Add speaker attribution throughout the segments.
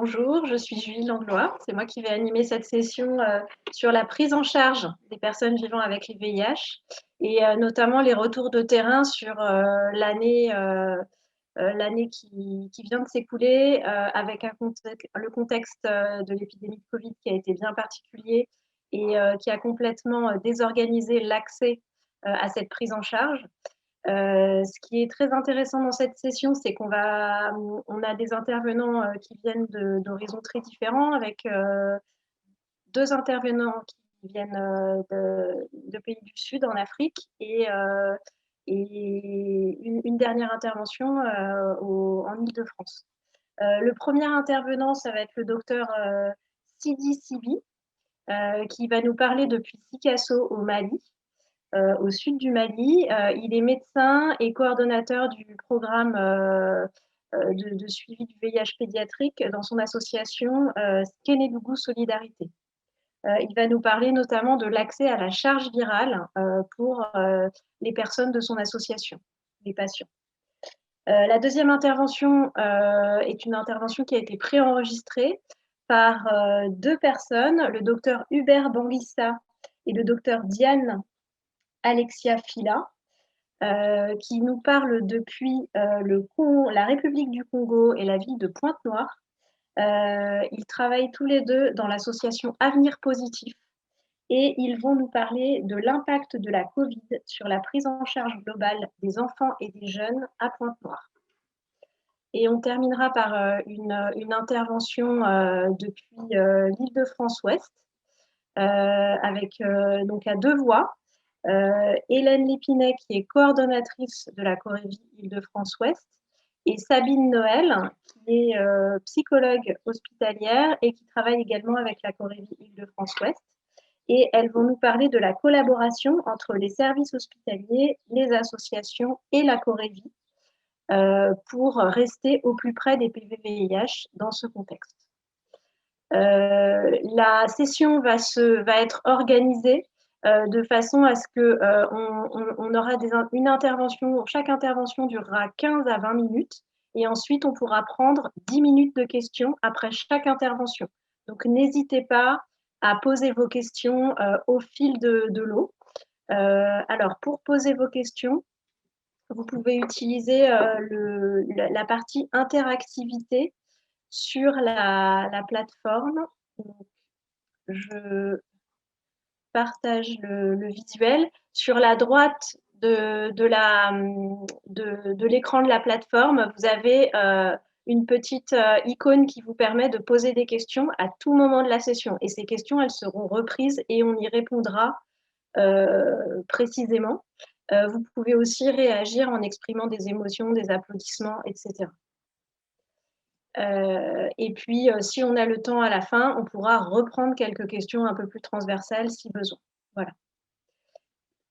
Speaker 1: Bonjour, je suis Julie Langlois. C'est moi qui vais animer cette session sur la prise en charge des personnes vivant avec les VIH et notamment les retours de terrain sur l'année qui vient de s'écouler avec le contexte de l'épidémie de Covid qui a été bien particulier et qui a complètement désorganisé l'accès à cette prise en charge. Ce qui est très intéressant dans cette session, c'est on a des intervenants qui viennent d'horizons très différents, avec deux intervenants qui viennent de pays du Sud en Afrique et une dernière intervention en Île-de-France. Le premier intervenant, ça va être le docteur Sidi Sibi, qui va nous parler depuis Sikasso au Mali. Au sud du Mali. Il est médecin et coordonnateur du programme de suivi du VIH pédiatrique dans son association Kénédougou Solidarité. Il va nous parler notamment de l'accès à la charge virale pour les personnes de son association, les patients. La deuxième intervention est une intervention qui a été préenregistrée par deux personnes, le docteur Hubert Banguissa et le docteur Diane Alexia Fila, qui nous parle depuis la République du Congo et la ville de Pointe-Noire. Ils travaillent tous les deux dans l'association Avenir Positif et ils vont nous parler de l'impact de la Covid sur la prise en charge globale des enfants et des jeunes à Pointe-Noire. Et on terminera par une intervention depuis l'Île-de-France-Ouest avec donc à deux voix. Hélène Lépinet, qui est coordonnatrice de la Corévie Île-de-France-Ouest, et Sabine Noël, qui est psychologue hospitalière et qui travaille également avec la Corévie Île-de-France-Ouest. Et elles vont nous parler de la collaboration entre les services hospitaliers, les associations et la Corévie pour rester au plus près des PV-VIH dans ce contexte. La session va être organisée de façon à ce qu'on aura une intervention, chaque intervention durera 15 à 20 minutes et ensuite on pourra prendre 10 minutes de questions après chaque intervention. Donc n'hésitez pas à poser vos questions au fil de l'eau. Alors pour poser vos questions, vous pouvez utiliser la partie interactivité sur la plateforme. Donc, je partage le visuel. Sur la droite de l'écran de la plateforme, vous avez une petite icône qui vous permet de poser des questions à tout moment de la session. Et ces questions, elles seront reprises et on y répondra précisément. Vous pouvez aussi réagir en exprimant des émotions, des applaudissements, etc. Et puis, si on a le temps à la fin, on pourra reprendre quelques questions un peu plus transversales si besoin. Voilà.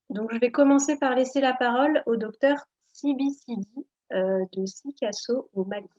Speaker 1: Donc, je vais commencer par laisser la parole au docteur Sibi Sidi de Sikasso au Mali.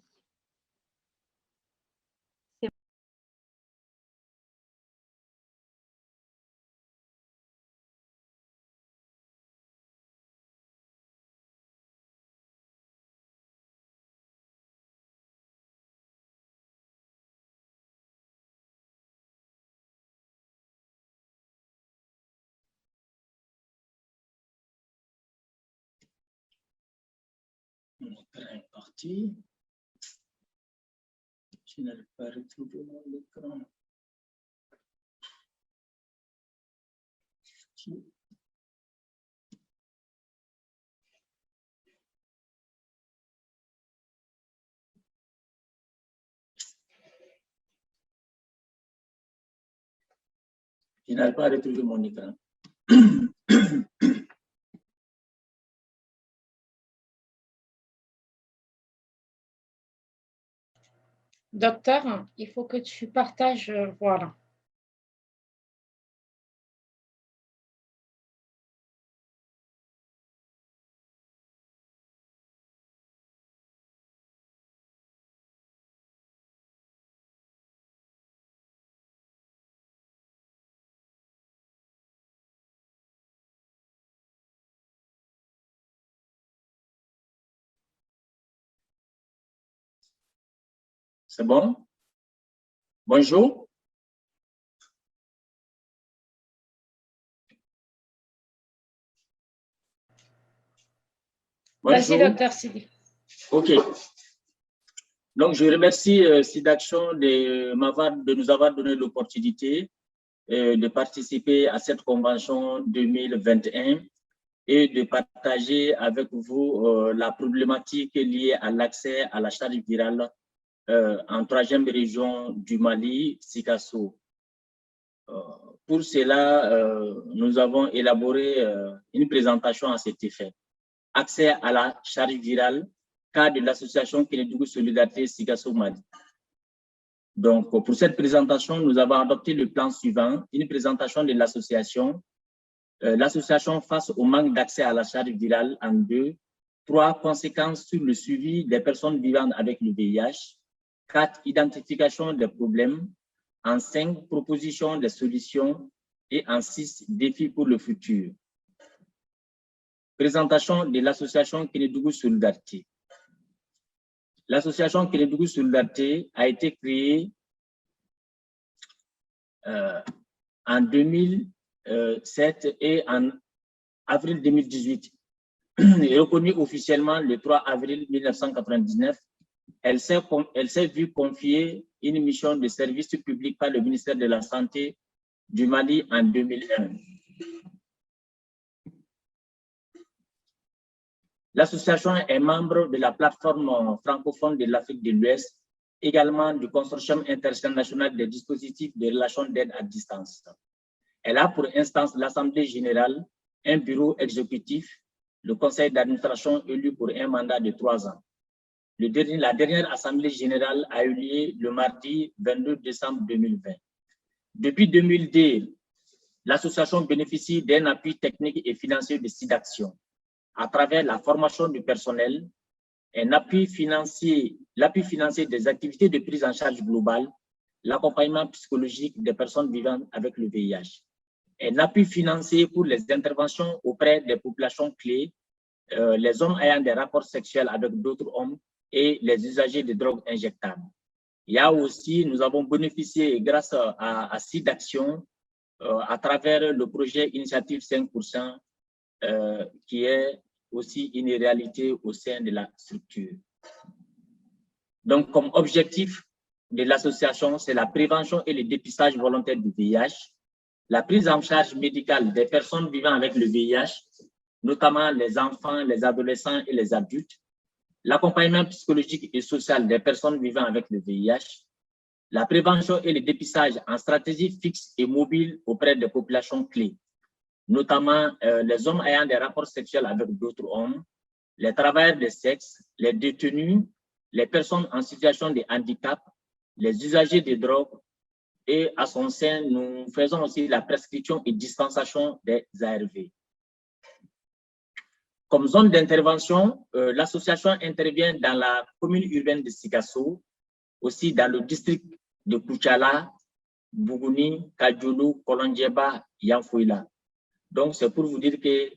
Speaker 2: Mon écran est parti. Je n'arrive pas à retrouver mon écran. Je n'arrive pas à retrouver mon écran.
Speaker 3: Docteur, il faut que tu partages, voilà.
Speaker 2: C'est bon? Bonjour.
Speaker 3: Vas-y, docteur Sidi.
Speaker 2: OK. Donc, je remercie SIDAction de nous avoir donné l'opportunité de participer à cette convention 2021 et de partager avec vous la problématique liée à l'accès à la charge virale en 3e région du Mali, Sikasso. Pour cela, nous avons élaboré une présentation à cet effet. Accès à la charge virale, cas de l'association Kélédougou Solidarité Sikasso Mali. Donc, pour cette présentation, nous avons adopté le plan suivant, une présentation de l'association, l'association face au manque d'accès à la charge virale en 2, 3, conséquences sur le suivi des personnes vivant avec le VIH, 4, identification des problèmes, en 5, proposition des solutions et en 6, défis pour le futur. Présentation de l'association Kélédougou Solidarité. L'association Kélédougou Solidarité a été créée en 2007 et en avril 2018. Et reconnue officiellement le 3 avril 1999, elle s'est vue confier une mission de service public par le ministère de la Santé du Mali en 2001. L'association est membre de la plateforme francophone de l'Afrique de l'Ouest, également du Consortium international des dispositifs de relations d'aide à distance. Elle a pour instance l'Assemblée générale, un bureau exécutif, le conseil d'administration élu pour un mandat de 3 ans. La dernière Assemblée générale a eu lieu le mardi 22 décembre 2020. Depuis 2002, l'association bénéficie d'un appui technique et financier de SIDAction à travers la formation du personnel, l'appui financier des activités de prise en charge globale, l'accompagnement psychologique des personnes vivant avec le VIH, un appui financier pour les interventions auprès des populations clés, les hommes ayant des rapports sexuels avec d'autres hommes et les usagers de drogues injectables. Il y a aussi, nous avons bénéficié grâce à SIDAction à travers le projet Initiative 5%, qui est aussi une réalité au sein de la structure. Donc, comme objectif de l'association, c'est la prévention et le dépistage volontaire du VIH, la prise en charge médicale des personnes vivant avec le VIH, notamment les enfants, les adolescents et les adultes, l'accompagnement psychologique et social des personnes vivant avec le VIH, la prévention et le dépistage en stratégie fixe et mobile auprès des populations clés, notamment les hommes ayant des rapports sexuels avec d'autres hommes, les travailleurs de sexe, les détenus, les personnes en situation de handicap, les usagers de drogue, et à son sein, nous faisons aussi la prescription et dispensation des ARV. Comme zone d'intervention, l'association intervient dans la commune urbaine de Sikasso, aussi dans le district de Kouchala, Bougouni, Kadjoulou, Kolondjeba, Yanfouila. Donc, c'est pour vous dire que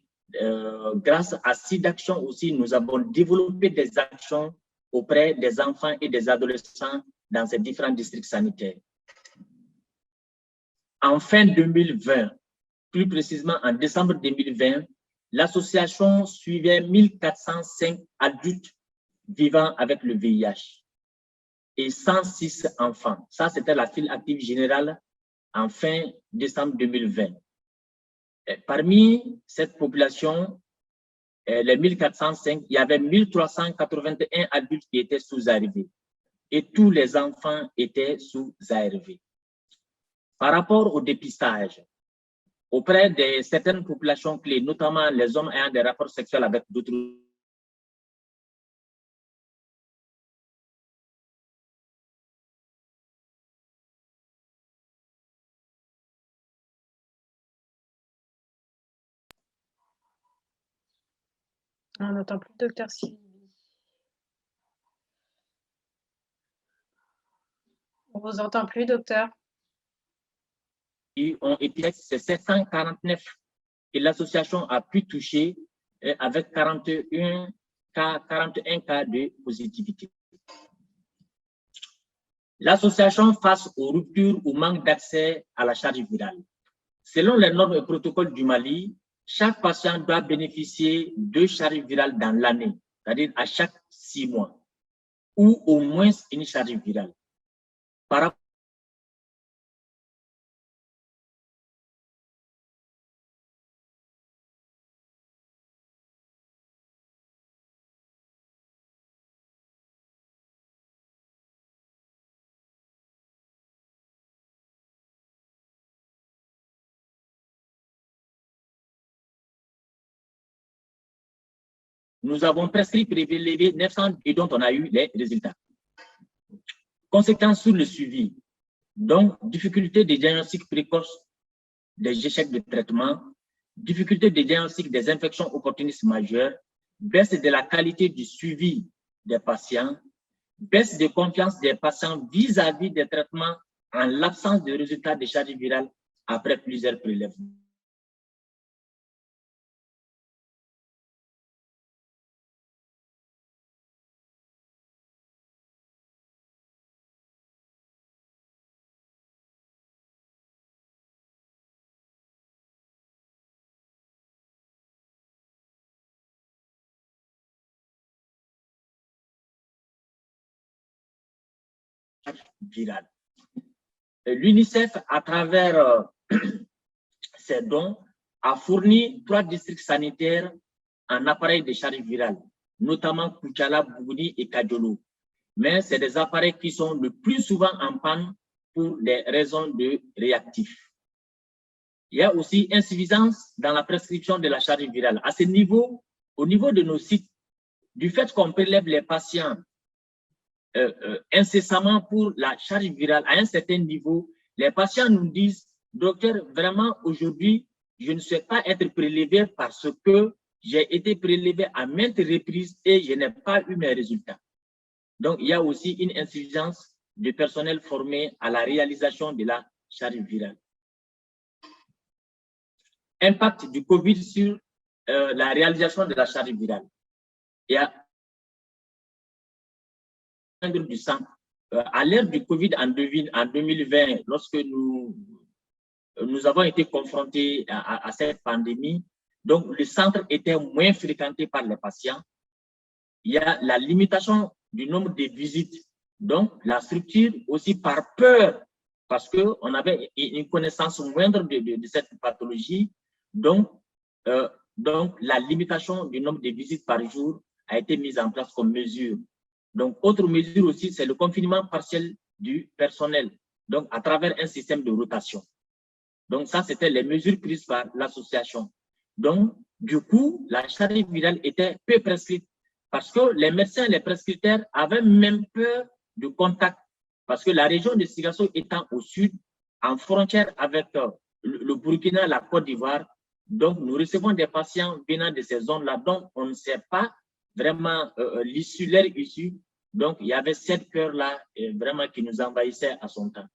Speaker 2: grâce à SIDAction aussi, nous avons développé des actions auprès des enfants et des adolescents dans ces différents districts sanitaires. En fin 2020, plus précisément en décembre 2020, l'association suivait 1405 adultes vivant avec le VIH et 106 enfants. Ça, c'était la file active générale en fin décembre 2020. Et parmi cette population, les 1405, il y avait 1381 adultes qui étaient sous ARV et tous les enfants étaient sous ARV. Par rapport au dépistage, auprès de certaines populations clés, notamment les hommes ayant des rapports sexuels avec d'autres.
Speaker 1: On n'entend plus le docteur Sylvie. On ne vous entend plus, docteur.
Speaker 2: C'est 749 et l'association a pu toucher avec 41 cas de positivité. L'association face aux ruptures ou manque d'accès à la charge virale. Selon les normes et protocoles du Mali, chaque patient doit bénéficier de charge virale dans l'année, c'est-à-dire à chaque 6 mois, ou au moins une charge virale. Par rapport nous avons prescrit prélevé 900 et dont on a eu les résultats. Conséquences sur le suivi. Donc, difficulté de diagnostic précoce des échecs de traitement, difficulté de diagnostic des infections opportunistes majeures, baisse de la qualité du suivi des patients, baisse de confiance des patients vis-à-vis des traitements en l'absence de résultats de charge virale après plusieurs prélèvements. Virale. L'UNICEF, à travers ses dons, a fourni 3 districts sanitaires en appareils de charge virale, notamment Koutiala, Bougouni et Kadjolo. Mais c'est des appareils qui sont le plus souvent en panne pour des raisons de réactifs. Il y a aussi insuffisance dans la prescription de la charge virale. À ce niveau, au niveau de nos sites, du fait qu'on prélève les patients incessamment pour la charge virale à un certain niveau, les patients nous disent, docteur, vraiment aujourd'hui, je ne souhaite pas être prélevé parce que j'ai été prélevé à maintes reprises et je n'ai pas eu mes résultats. Donc, il y a aussi une insuffisance de personnel formé à la réalisation de la charge virale. Impact du COVID sur la réalisation de la charge virale. Il y a du sang. À l'ère du COVID en 2020, lorsque nous avons été confrontés à cette pandémie, donc le centre était moins fréquenté par les patients. Il y a la limitation du nombre de visites. Donc, la structure aussi par peur, parce qu'on avait une connaissance moindre de cette pathologie. Donc, la limitation du nombre de visites par jour a été mise en place comme mesure. Donc, autre mesure aussi, c'est le confinement partiel du personnel, donc à travers un système de rotation. Donc, ça, c'était les mesures prises par l'association. Donc, du coup, la charge virale était peu prescrite parce que les médecins, les prescripteurs avaient même peur du contact parce que la région de Sigasso étant au sud, en frontière avec le Burkina, la Côte d'Ivoire, donc nous recevons des patients venant de ces zones-là, donc on ne sait pas vraiment l'issue, leur issue. Donc, il y avait cette peur-là vraiment qui nous envahissait à son temps.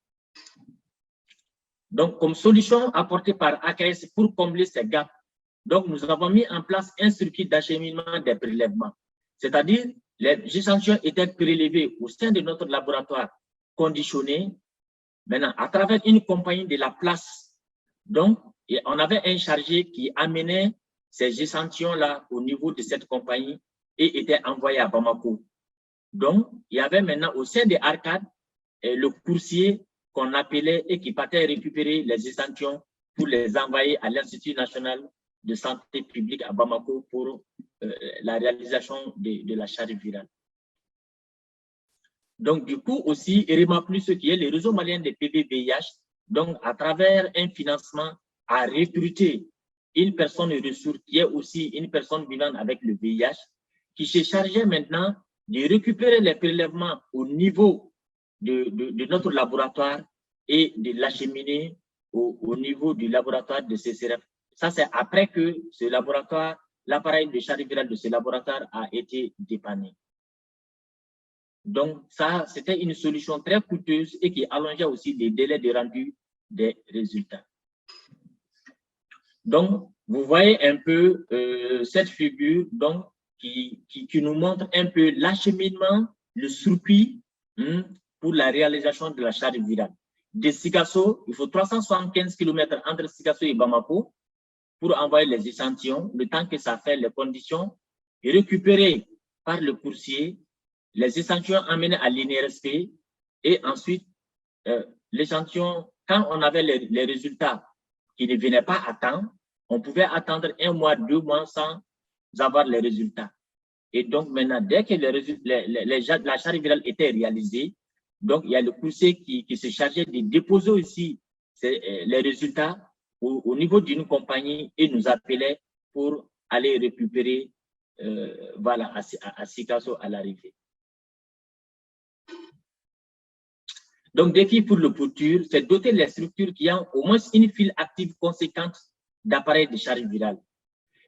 Speaker 2: Donc, comme solution apportée par AKS pour combler ces gaps, donc nous avons mis en place un circuit d'acheminement des prélèvements. C'est-à-dire, les échantillons étaient prélevés au sein de notre laboratoire conditionné. Maintenant, à travers une compagnie de la place, donc, on avait un chargé qui amenait ces échantillons-là au niveau de cette compagnie et était envoyé à Bamako. Donc, il y avait maintenant au sein des arcades le coursier qu'on appelait et qui partait récupérer les échantillons pour les envoyer à l'Institut national de santé publique à Bamako pour la réalisation de la charge virale. Donc, du coup, aussi, REMA+, qui est le réseau malien des PV-VIH, donc, à travers un financement, a recruté une personne ressource qui est aussi une personne vivant avec le VIH, qui se chargeait maintenant de récupérer les prélèvements au niveau de notre laboratoire et de l'acheminer au niveau du laboratoire de CCRF. Ça, c'est après que ce laboratoire, l'appareil de charge virale de ce laboratoire a été dépanné. Donc, ça, c'était une solution très coûteuse et qui allongeait aussi les délais de rendu des résultats. Donc, vous voyez un peu cette figure donc, qui nous montre un peu l'acheminement, le circuit pour la réalisation de la charge virale. De Sikasso, il faut 375 km entre Sikasso et Bamako pour envoyer les échantillons, le temps que ça fait les conditions, et récupérer par le coursier les échantillons emmenés à l'INRSP, et ensuite, l'échantillon, quand on avait les résultats qui ne venaient pas à temps, on pouvait attendre 1 mois, 2 mois sans avoir les résultats. Et donc maintenant, dès que la charge virale était réalisée, donc il y a le coursier qui se chargeait de déposer aussi les résultats au niveau d'une compagnie et nous appelait pour aller récupérer voilà, à Sikasso à l'arrivée. Donc, défi pour le POTUR, c'est doter les structures qui ont au moins une file active conséquente d'appareils de charge virale.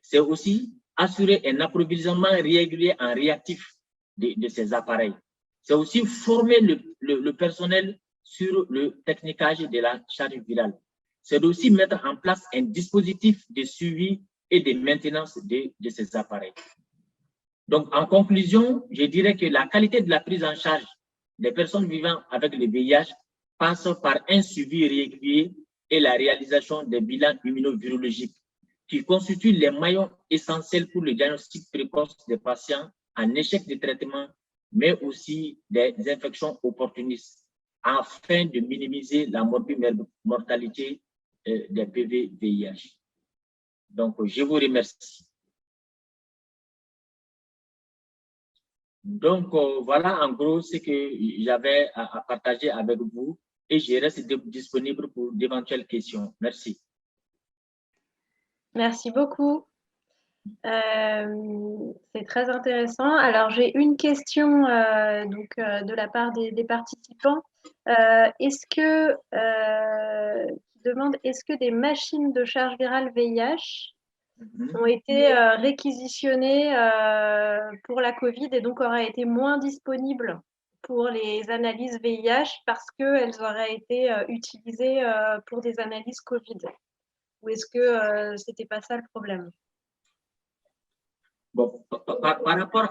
Speaker 2: C'est aussi assurer un approvisionnement régulier en réactifs de ces appareils. C'est aussi former le personnel sur le technicage de la charge virale. C'est aussi mettre en place un dispositif de suivi et de maintenance de ces appareils. Donc, en conclusion, je dirais que la qualité de la prise en charge des personnes vivant avec le VIH passe par un suivi régulier et la réalisation des bilans immunovirologiques qui constituent les maillons essentiels pour le diagnostic précoce des patients en échec de traitement, mais aussi des infections opportunistes, afin de minimiser la mortalité des PV-VIH. Donc, je vous remercie. Donc, voilà en gros ce que j'avais à partager avec vous et je reste disponible pour d'éventuelles questions. Merci.
Speaker 1: Merci beaucoup. C'est très intéressant. Alors, j'ai une question de la part des participants. Est-ce que des machines de charge virale VIH ont été réquisitionnées pour la Covid et donc auraient été moins disponibles pour les analyses VIH parce qu'elles auraient été utilisées pour des analyses Covid? Ou est-ce que ce n'était pas ça le problème?
Speaker 2: Bon, par rapport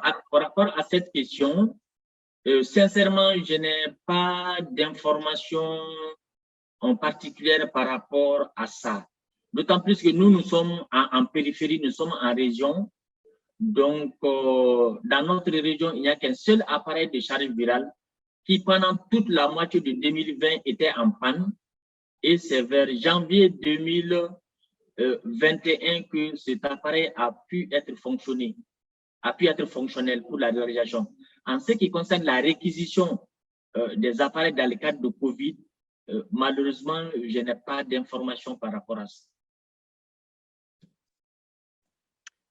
Speaker 2: à cette question, sincèrement, je n'ai pas d'informations en particulier par rapport à ça. D'autant plus que nous sommes en périphérie, nous sommes en région. Donc, dans notre région, il n'y a qu'un seul appareil de charge virale qui, pendant toute la moitié de 2020, était en panne. Et c'est vers janvier 2021 que cet appareil a pu être fonctionnel pour la réalisation. En ce qui concerne la réquisition des appareils dans le cadre de Covid, malheureusement, je n'ai pas d'informations par rapport à ça.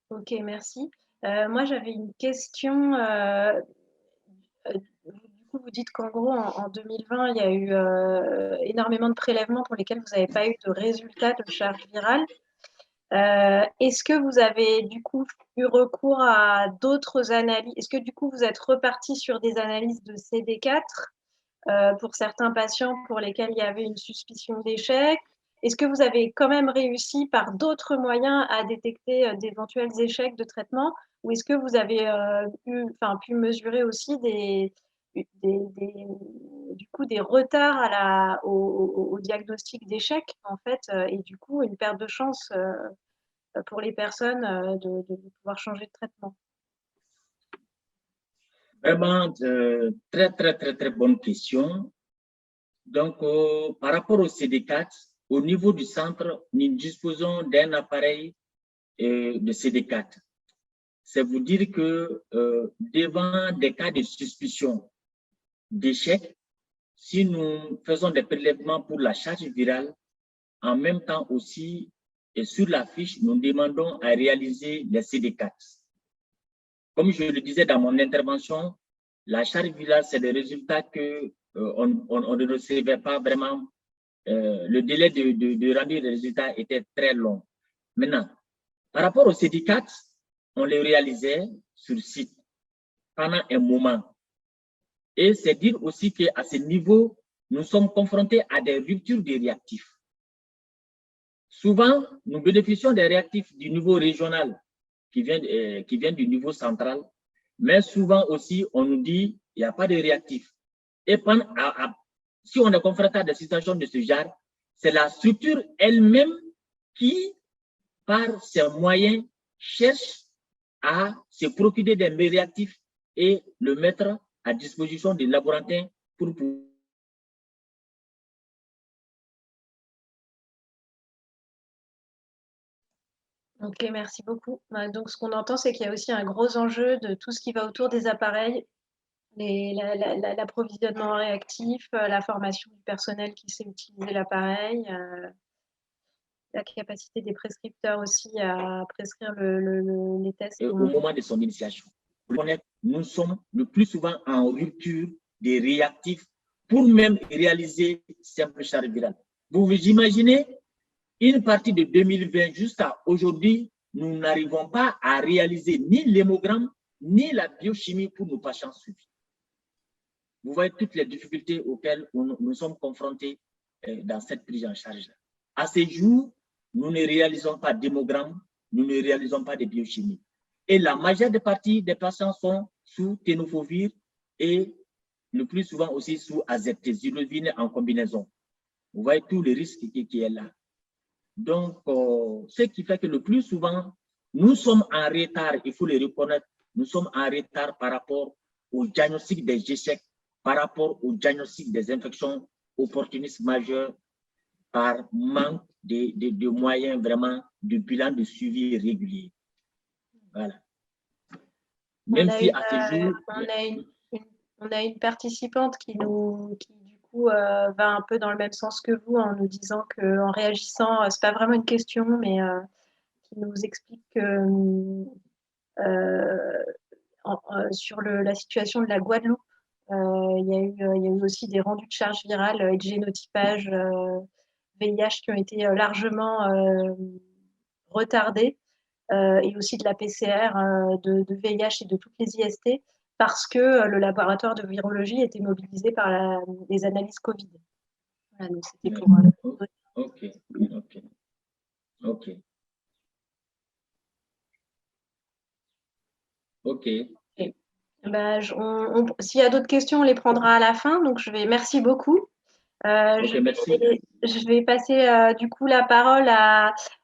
Speaker 1: Ok, merci. Moi, j'avais une question. Du coup, vous dites qu'en gros, en 2020, il y a eu énormément de prélèvements pour lesquels vous n'avez pas eu de résultats de charge virale. Est-ce que vous avez du coup eu recours à d'autres analyses? Est-ce que du coup, vous êtes reparti sur des analyses de CD4 pour certains patients pour lesquels il y avait une suspicion d'échec? Est-ce que vous avez quand même réussi par d'autres moyens à détecter d'éventuels échecs de traitement? Ou est-ce que vous avez pu mesurer aussi des retards au diagnostic d'échec, en fait, et du coup, une perte de chance pour les personnes de pouvoir changer de traitement?
Speaker 2: Vraiment, très bonne question. Donc, par rapport au CD4, au niveau du centre, nous disposons d'un appareil de CD4. C'est vous dire que devant des cas de suspicion d'échec, si nous faisons des prélèvements pour la charge virale, en même temps aussi, et sur la fiche, nous demandons à réaliser les CD4. Comme je le disais dans mon intervention, la charge virale, c'est des résultats que on ne recevait pas vraiment. Le délai de rendu des résultats était très long. Maintenant, par rapport au CD4, on les réalisait sur site pendant un moment. Et c'est dire aussi qu'à ce niveau, nous sommes confrontés à des ruptures de réactifs. Souvent, nous bénéficions des réactifs du niveau régional qui viennent du niveau central, mais souvent aussi, on nous dit qu'il n'y a pas de réactifs. Et si on est confronté à des situations de ce genre, c'est la structure elle-même qui, par ses moyens, cherche à se procurer des réactifs et le mettre à disposition des laborantins pour pouvoir.
Speaker 1: Ok, merci beaucoup. Donc, ce qu'on entend, c'est qu'il y a aussi un gros enjeu de tout ce qui va autour des appareils, l'approvisionnement réactif, la formation du personnel qui sait utiliser l'appareil, la capacité des prescripteurs aussi à prescrire les tests.
Speaker 2: Au moment de son initiation. Nous sommes le plus souvent en rupture des réactifs pour même réaliser simple charge virale. Vous vous imaginez, une partie de 2020 jusqu'à aujourd'hui, nous n'arrivons pas à réaliser ni l'hémogramme, ni la biochimie pour nos patients suivis. Vous voyez toutes les difficultés auxquelles nous sommes confrontés dans cette prise en charge. À ce jour, nous ne réalisons pas d'hémogramme, nous ne réalisons pas de biochimie. Et la majeure partie des patients sont sous tenofovir et le plus souvent aussi sous azeptésyluvine en combinaison. Vous voyez tout le risque qui est là. Donc, ce qui fait que le plus souvent, nous sommes en retard, il faut le reconnaître, nous sommes en retard par rapport au diagnostic des échecs, par rapport au diagnostic des infections opportunistes majeures, par manque de moyens vraiment de bilan de suivi régulier. Voilà. Même si à ce jour...
Speaker 1: On a une participante qui du coup va un peu dans le même sens que vous en nous disant qu'en réagissant, c'est pas vraiment une question, mais qui nous explique que sur la situation de la Guadeloupe, il y a eu aussi des rendus de charge virale et de génotypage VIH qui ont été largement retardés, et aussi de la PCR de VIH et de toutes les IST, parce que le laboratoire de virologie était mobilisé par les analyses Covid. Voilà, donc c'était pour...
Speaker 2: Ok.
Speaker 1: S'il y a d'autres questions, on les prendra à la fin. Donc, merci beaucoup. Je vais passer du coup la parole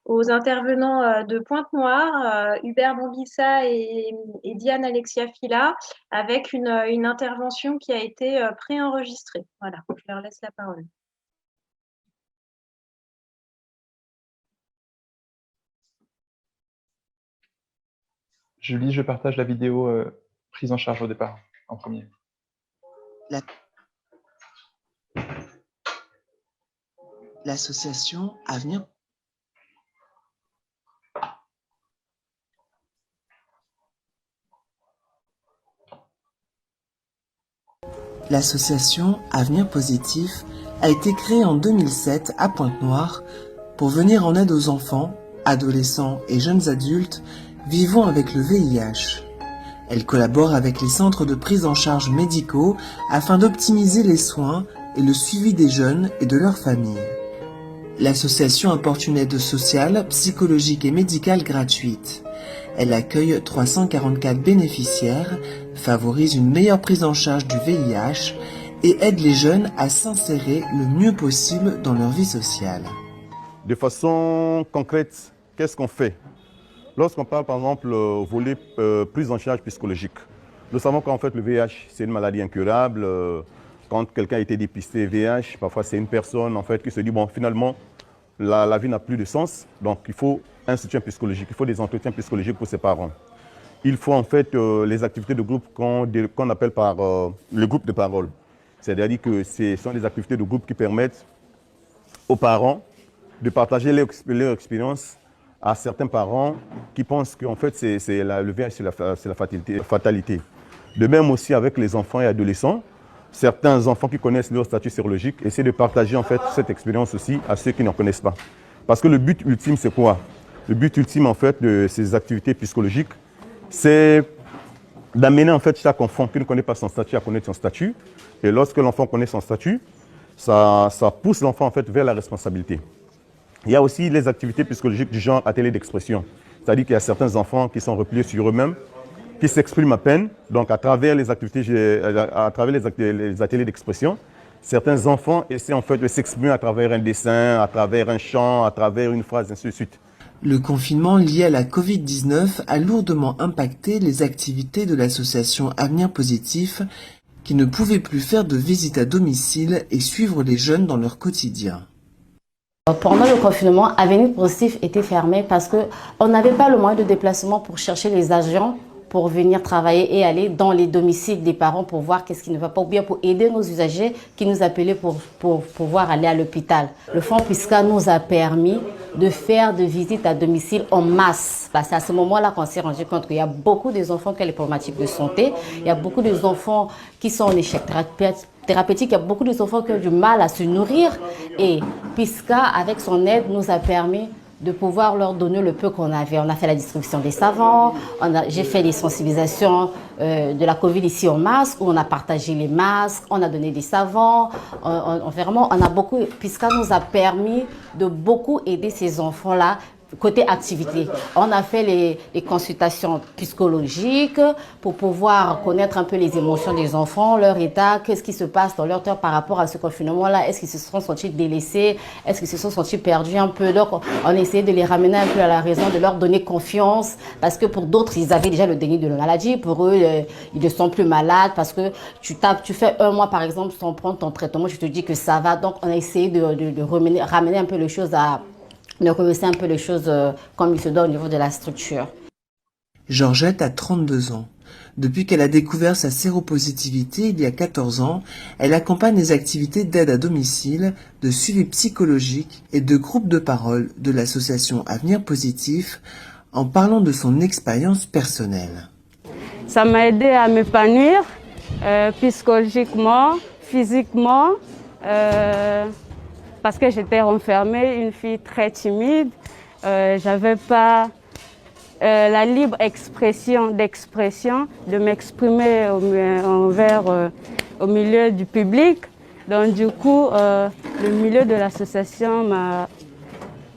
Speaker 1: aux intervenants de Pointe-Noire, Hubert Bombissa et Diane Alexia Fila, avec une intervention qui a été préenregistrée. Voilà, je leur laisse la parole.
Speaker 4: Julie, je partage la vidéo prise en charge au départ, en premier.
Speaker 5: L'association Avenir. L'association Avenir Positif a été créée en 2007 à Pointe-Noire pour venir en aide aux enfants, adolescents et jeunes adultes vivant avec le VIH. Elle collabore avec les centres de prise en charge médicaux afin d'optimiser les soins et le suivi des jeunes et de leurs familles. L'association apporte une aide sociale, psychologique et médicale gratuite. Elle accueille 344 bénéficiaires, favorise une meilleure prise en charge du VIH et aide les jeunes à s'insérer le mieux possible dans leur vie sociale.
Speaker 6: De façon concrète, qu'est-ce qu'on fait? Lorsqu'on parle par exemple volet prise en charge psychologique, nous savons qu'en fait le VIH c'est une maladie incurable. Quand quelqu'un a été dépisté VIH, parfois c'est une personne en fait qui se dit bon finalement la vie n'a plus de sens, donc il faut un soutien psychologique, il faut des entretiens psychologiques pour ses parents. Il faut en fait les activités de groupe qu'on appelle par le groupe de parole. C'est-à-dire que ce sont des activités de groupe qui permettent aux parents de partager leur expérience à certains parents qui pensent qu'en fait le VIH c'est la fatalité. De même aussi avec les enfants et adolescents, certains enfants qui connaissent leur statut sérologique essaient de partager en fait cette expérience aussi à ceux qui n'en connaissent pas. Parce que le but ultime c'est quoi? Le but ultime en fait de ces activités psychologiques, c'est d'amener en fait chaque enfant qui ne connaît pas son statut à connaître son statut. Et lorsque l'enfant connaît son statut, ça pousse l'enfant en fait vers la responsabilité. Il y a aussi les activités psychologiques du genre atelier d'expression. C'est-à-dire qu'il y a certains enfants qui sont repliés sur eux-mêmes qui s'expriment à peine. Donc à travers les activités, à travers les ateliers d'expression, certains enfants essaient en fait de s'exprimer à travers un dessin, à travers un chant, à travers une phrase, ainsi de suite.
Speaker 5: Le confinement lié à la Covid-19 a lourdement impacté les activités de l'association Avenir Positif, qui ne pouvait plus faire de visites à domicile et suivre les jeunes dans leur quotidien.
Speaker 7: Pendant le confinement, Avenir Positif était fermé parce qu'on n'avait pas le moyen de déplacement pour chercher les agents pour venir travailler et aller dans les domiciles des parents pour voir qu'est-ce qui ne va pas ou bien pour aider nos usagers qui nous appelaient pour pouvoir aller à l'hôpital. Le fonds Pisca nous a permis de faire des visites à domicile en masse. C'est à ce moment-là qu'on s'est rendu compte qu'il y a beaucoup d'enfants qui ont des problématiques de santé, il y a beaucoup d'enfants qui sont en échec thérapeutique, il y a beaucoup d'enfants qui ont du mal à se nourrir et Pisca, avec son aide, nous a permis de pouvoir leur donner le peu qu'on avait. On a fait la distribution des savons, j'ai fait les sensibilisations de la Covid ici en masque, où on a partagé les masques, on a donné des savons, vraiment on a beaucoup, Pisca nous a permis de beaucoup aider ces enfants-là. Côté activité, on a fait les consultations psychologiques pour pouvoir connaître un peu les émotions des enfants, leur état, qu'est-ce qui se passe dans leur cœur par rapport à ce confinement-là, est-ce qu'ils se sont sentis délaissés, est-ce qu'ils se sont sentis perdus un peu. Donc on essayait de les ramener un peu à la raison, de leur donner confiance, parce que pour d'autres, ils avaient déjà le déni de la maladie, pour eux, ils ne sont plus malades, parce que tu fais 1 mois par exemple sans prendre ton traitement, je te dis que ça va. Donc on a essayé de ramener un peu les choses de rehausser un peu les choses comme il se doit au niveau de la structure.
Speaker 5: Georgette a 32 ans. Depuis qu'elle a découvert sa séropositivité il y a 14 ans, elle accompagne les activités d'aide à domicile, de suivi psychologique et de groupe de parole de l'association Avenir Positif en parlant de son expérience personnelle.
Speaker 8: Ça m'a aidé à m'épanouir psychologiquement, physiquement, parce que j'étais renfermée, une fille très timide. J'avais pas la libre expression de m'exprimer au milieu du public. Donc du coup, le milieu de l'association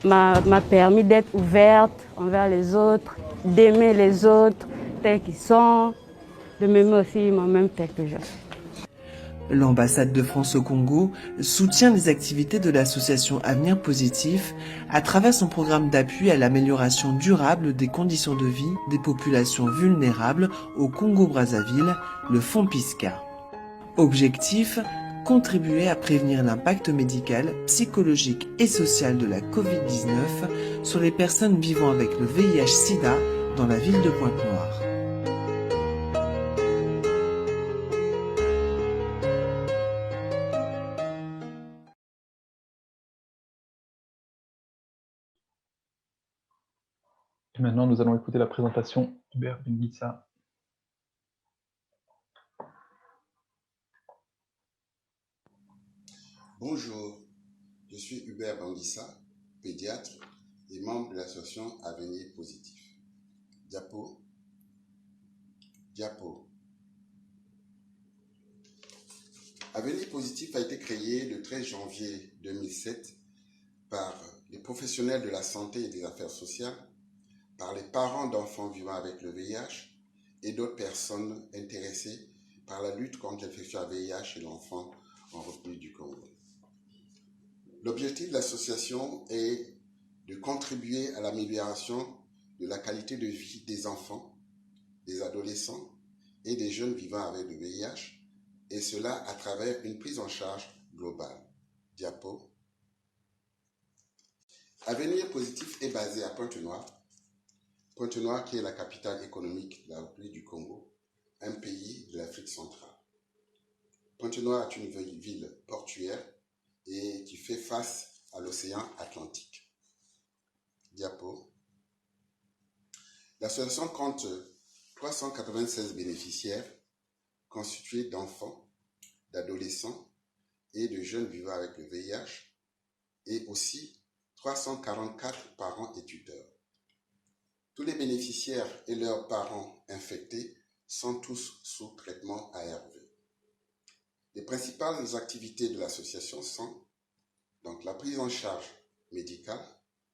Speaker 8: m'a permis d'être ouverte envers les autres, d'aimer les autres tels qu'ils sont, de m'aimer aussi moi-même tel que je suis.
Speaker 5: L'ambassade de France au Congo soutient les activités de l'association Avenir Positif à travers son programme d'appui à l'amélioration durable des conditions de vie des populations vulnérables au Congo-Brazzaville, le fonds Pisca. Objectif, contribuer à prévenir l'impact médical, psychologique et social de la Covid-19 sur les personnes vivant avec le VIH-Sida dans la ville de Pointe-Noire.
Speaker 4: Et maintenant, nous allons écouter la présentation d'Hubert Benguissa.
Speaker 9: Bonjour, je suis Hubert Benguissa, pédiatre et membre de l'association Avenir Positif. Diapo. Avenir Positif a été créé le 13 janvier 2007 par les professionnels de la santé et des affaires sociales, par les parents d'enfants vivant avec le VIH et d'autres personnes intéressées par la lutte contre l'infection à VIH chez l'enfant en République du Congo. L'objectif de l'association est de contribuer à l'amélioration de la qualité de vie des enfants, des adolescents et des jeunes vivant avec le VIH, et cela à travers une prise en charge globale. Diapo. Avenir Positif est basé à Pointe-Noire. Pointe-Noire qui est la capitale économique de la République du Congo, un pays de l'Afrique centrale. Pointe-Noire est une ville portuaire et qui fait face à l'océan Atlantique. Diapo. L'association compte 396 bénéficiaires constitués d'enfants, d'adolescents et de jeunes vivant avec le VIH et aussi 344 parents et tuteurs. Tous les bénéficiaires et leurs parents infectés sont tous sous traitement ARV. Les principales activités de l'association sont donc la prise en charge médicale,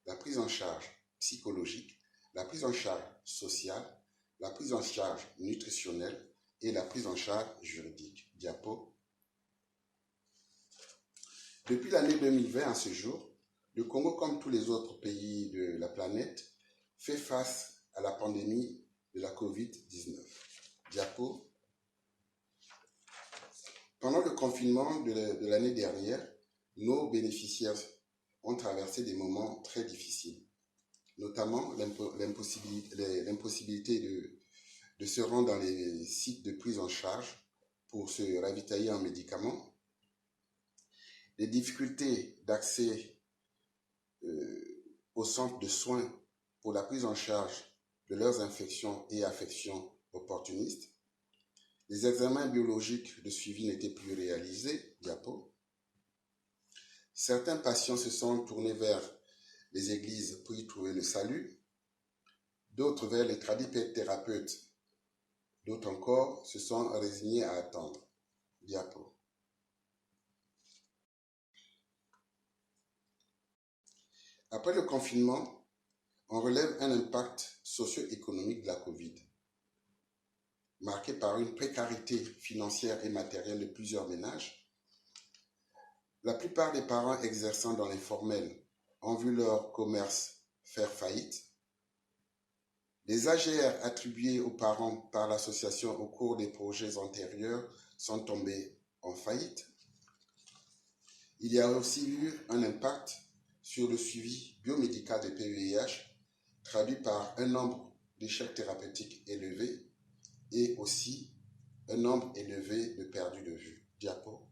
Speaker 9: la prise en charge psychologique, la prise en charge sociale, la prise en charge nutritionnelle et la prise en charge juridique. Diapo. Depuis l'année 2020 à ce jour, le Congo, comme tous les autres pays de la planète, fait face à la pandémie de la COVID-19. Diapo. Pendant le confinement de l'année dernière, nos bénéficiaires ont traversé des moments très difficiles, notamment l'impossibilité de se rendre dans les sites de prise en charge pour se ravitailler en médicaments, les difficultés d'accès aux centres de soins pour la prise en charge de leurs infections et affections opportunistes. Les examens biologiques de suivi n'étaient plus réalisés. Diapo. Certains patients se sont tournés vers les églises pour y trouver le salut, d'autres vers les tradipéthérapeutes, d'autres encore se sont résignés à attendre. Diapo. Après le confinement, on relève un impact socio-économique de la Covid, marqué par une précarité financière et matérielle de plusieurs ménages. La plupart des parents exerçant dans l'informel ont vu leur commerce faire faillite. Les AGR attribués aux parents par l'association au cours des projets antérieurs sont tombés en faillite. Il y a aussi eu un impact sur le suivi biomédical des PVIH, traduit par un nombre d'échecs thérapeutiques élevé et aussi un nombre élevé de perdus de vue. Diapo.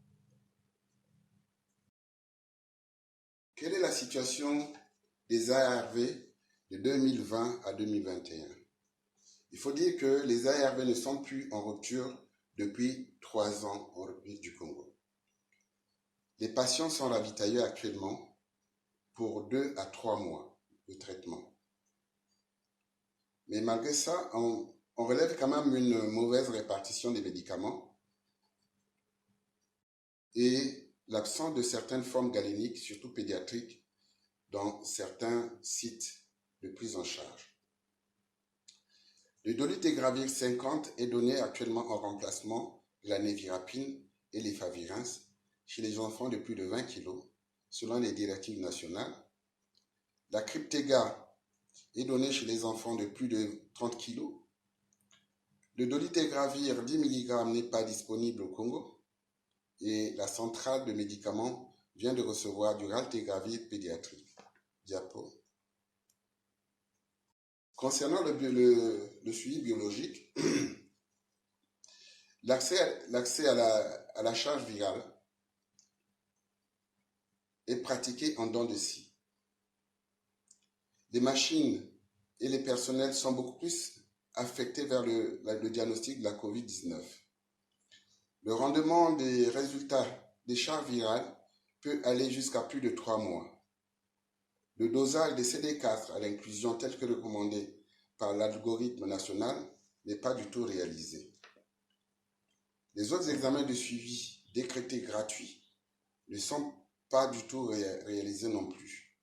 Speaker 9: Quelle est la situation des ARV de 2020 à 2021? Il faut dire que les ARV ne sont plus en rupture depuis 3 ans en République du Congo. Les patients sont ravitaillés actuellement pour 2 à 3 mois de traitement. Mais malgré ça, on relève quand même une mauvaise répartition des médicaments et l'absence de certaines formes galéniques, surtout pédiatriques, dans certains sites de prise en charge. Le dolutegravir 50 est donné actuellement en remplacement de la névirapine et l'efavirenz chez les enfants de plus de 20 kg, selon les directives nationales. La Cryptega est donnée chez les enfants de plus de 30 kg. Le dolutegravir 10 mg n'est pas disponible au Congo. Et la centrale de médicaments vient de recevoir du raltegravir pédiatrique. Diapo. Concernant le suivi biologique, l'accès à la charge virale est pratiqué en dents de scie. Les machines et les personnels sont beaucoup plus affectés vers le diagnostic de la COVID-19. Le rendement des résultats des charges virales peut aller jusqu'à plus de 3 mois. Le dosage des CD4 à l'inclusion tel que recommandé par l'algorithme national n'est pas du tout réalisé. Les autres examens de suivi décrétés gratuits ne sont pas du tout réalisés non plus.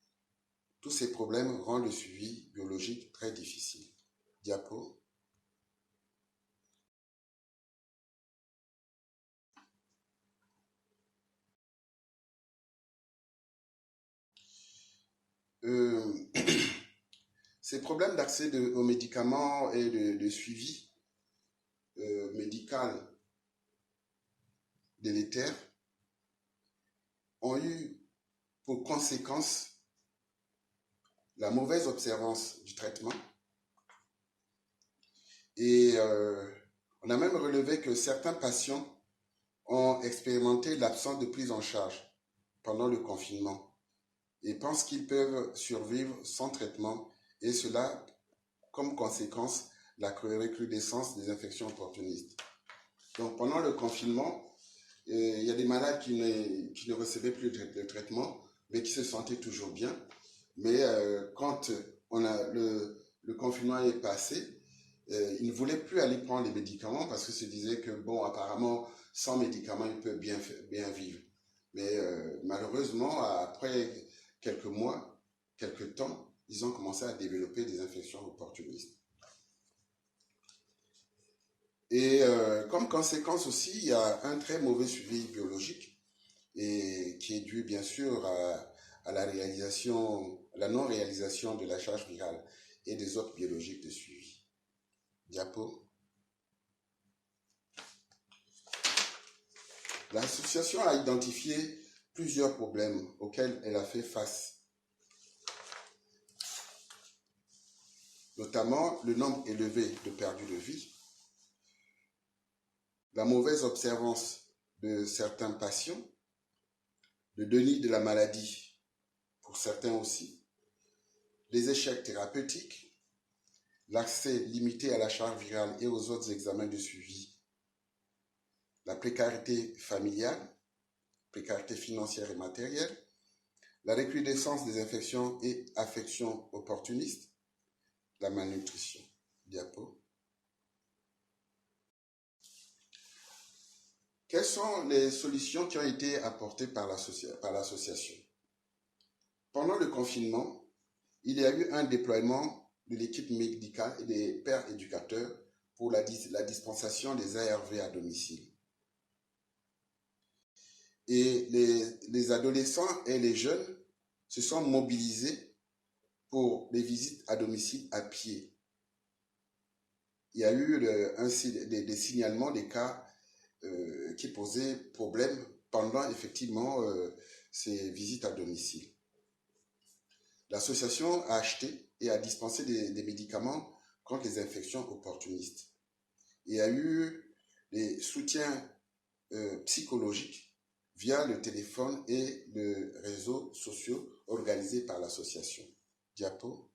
Speaker 9: Tous ces problèmes rendent le suivi biologique très difficile. Diapo. Ces problèmes d'accès aux médicaments et de suivi médical délétère ont eu pour conséquence la mauvaise observance du traitement et on a même relevé que certains patients ont expérimenté l'absence de prise en charge pendant le confinement et pensent qu'ils peuvent survivre sans traitement et cela comme conséquence la recrudescence des infections opportunistes. Donc pendant le confinement, il y a des malades qui ne recevaient plus de traitement mais qui se sentaient toujours bien. Mais quand le confinement est passé, ils ne voulaient plus aller prendre les médicaments parce qu'ils se disaient que bon, apparemment, sans médicaments, ils peuvent bien vivre. Mais malheureusement, après quelques mois, quelques temps, ils ont commencé à développer des infections opportunistes. Et comme conséquence aussi, il y a un très mauvais suivi biologique et qui est dû bien sûr à la non-réalisation de la charge virale et des autres biologiques de suivi. Diapo. L'association a identifié plusieurs problèmes auxquels elle a fait face, notamment le nombre élevé de perdus de vie, la mauvaise observance de certains patients, le déni de la maladie pour certains aussi, les échecs thérapeutiques, l'accès limité à la charge virale et aux autres examens de suivi, la précarité familiale, précarité financière et matérielle, la recrudescence des infections et affections opportunistes, la malnutrition. Diapo. Quelles sont les solutions qui ont été apportées par l'association? Pendant le confinement, il y a eu un déploiement de l'équipe médicale et des pères éducateurs pour la dispensation des ARV à domicile. Et les adolescents et les jeunes se sont mobilisés pour les visites à domicile à pied. Il y a eu des signalements des cas qui posaient problème pendant effectivement ces visites à domicile. L'association a acheté et a dispensé des médicaments contre les infections opportunistes. Il y a eu des soutiens psychologiques via le téléphone et les réseaux sociaux organisés par l'association. Diapo.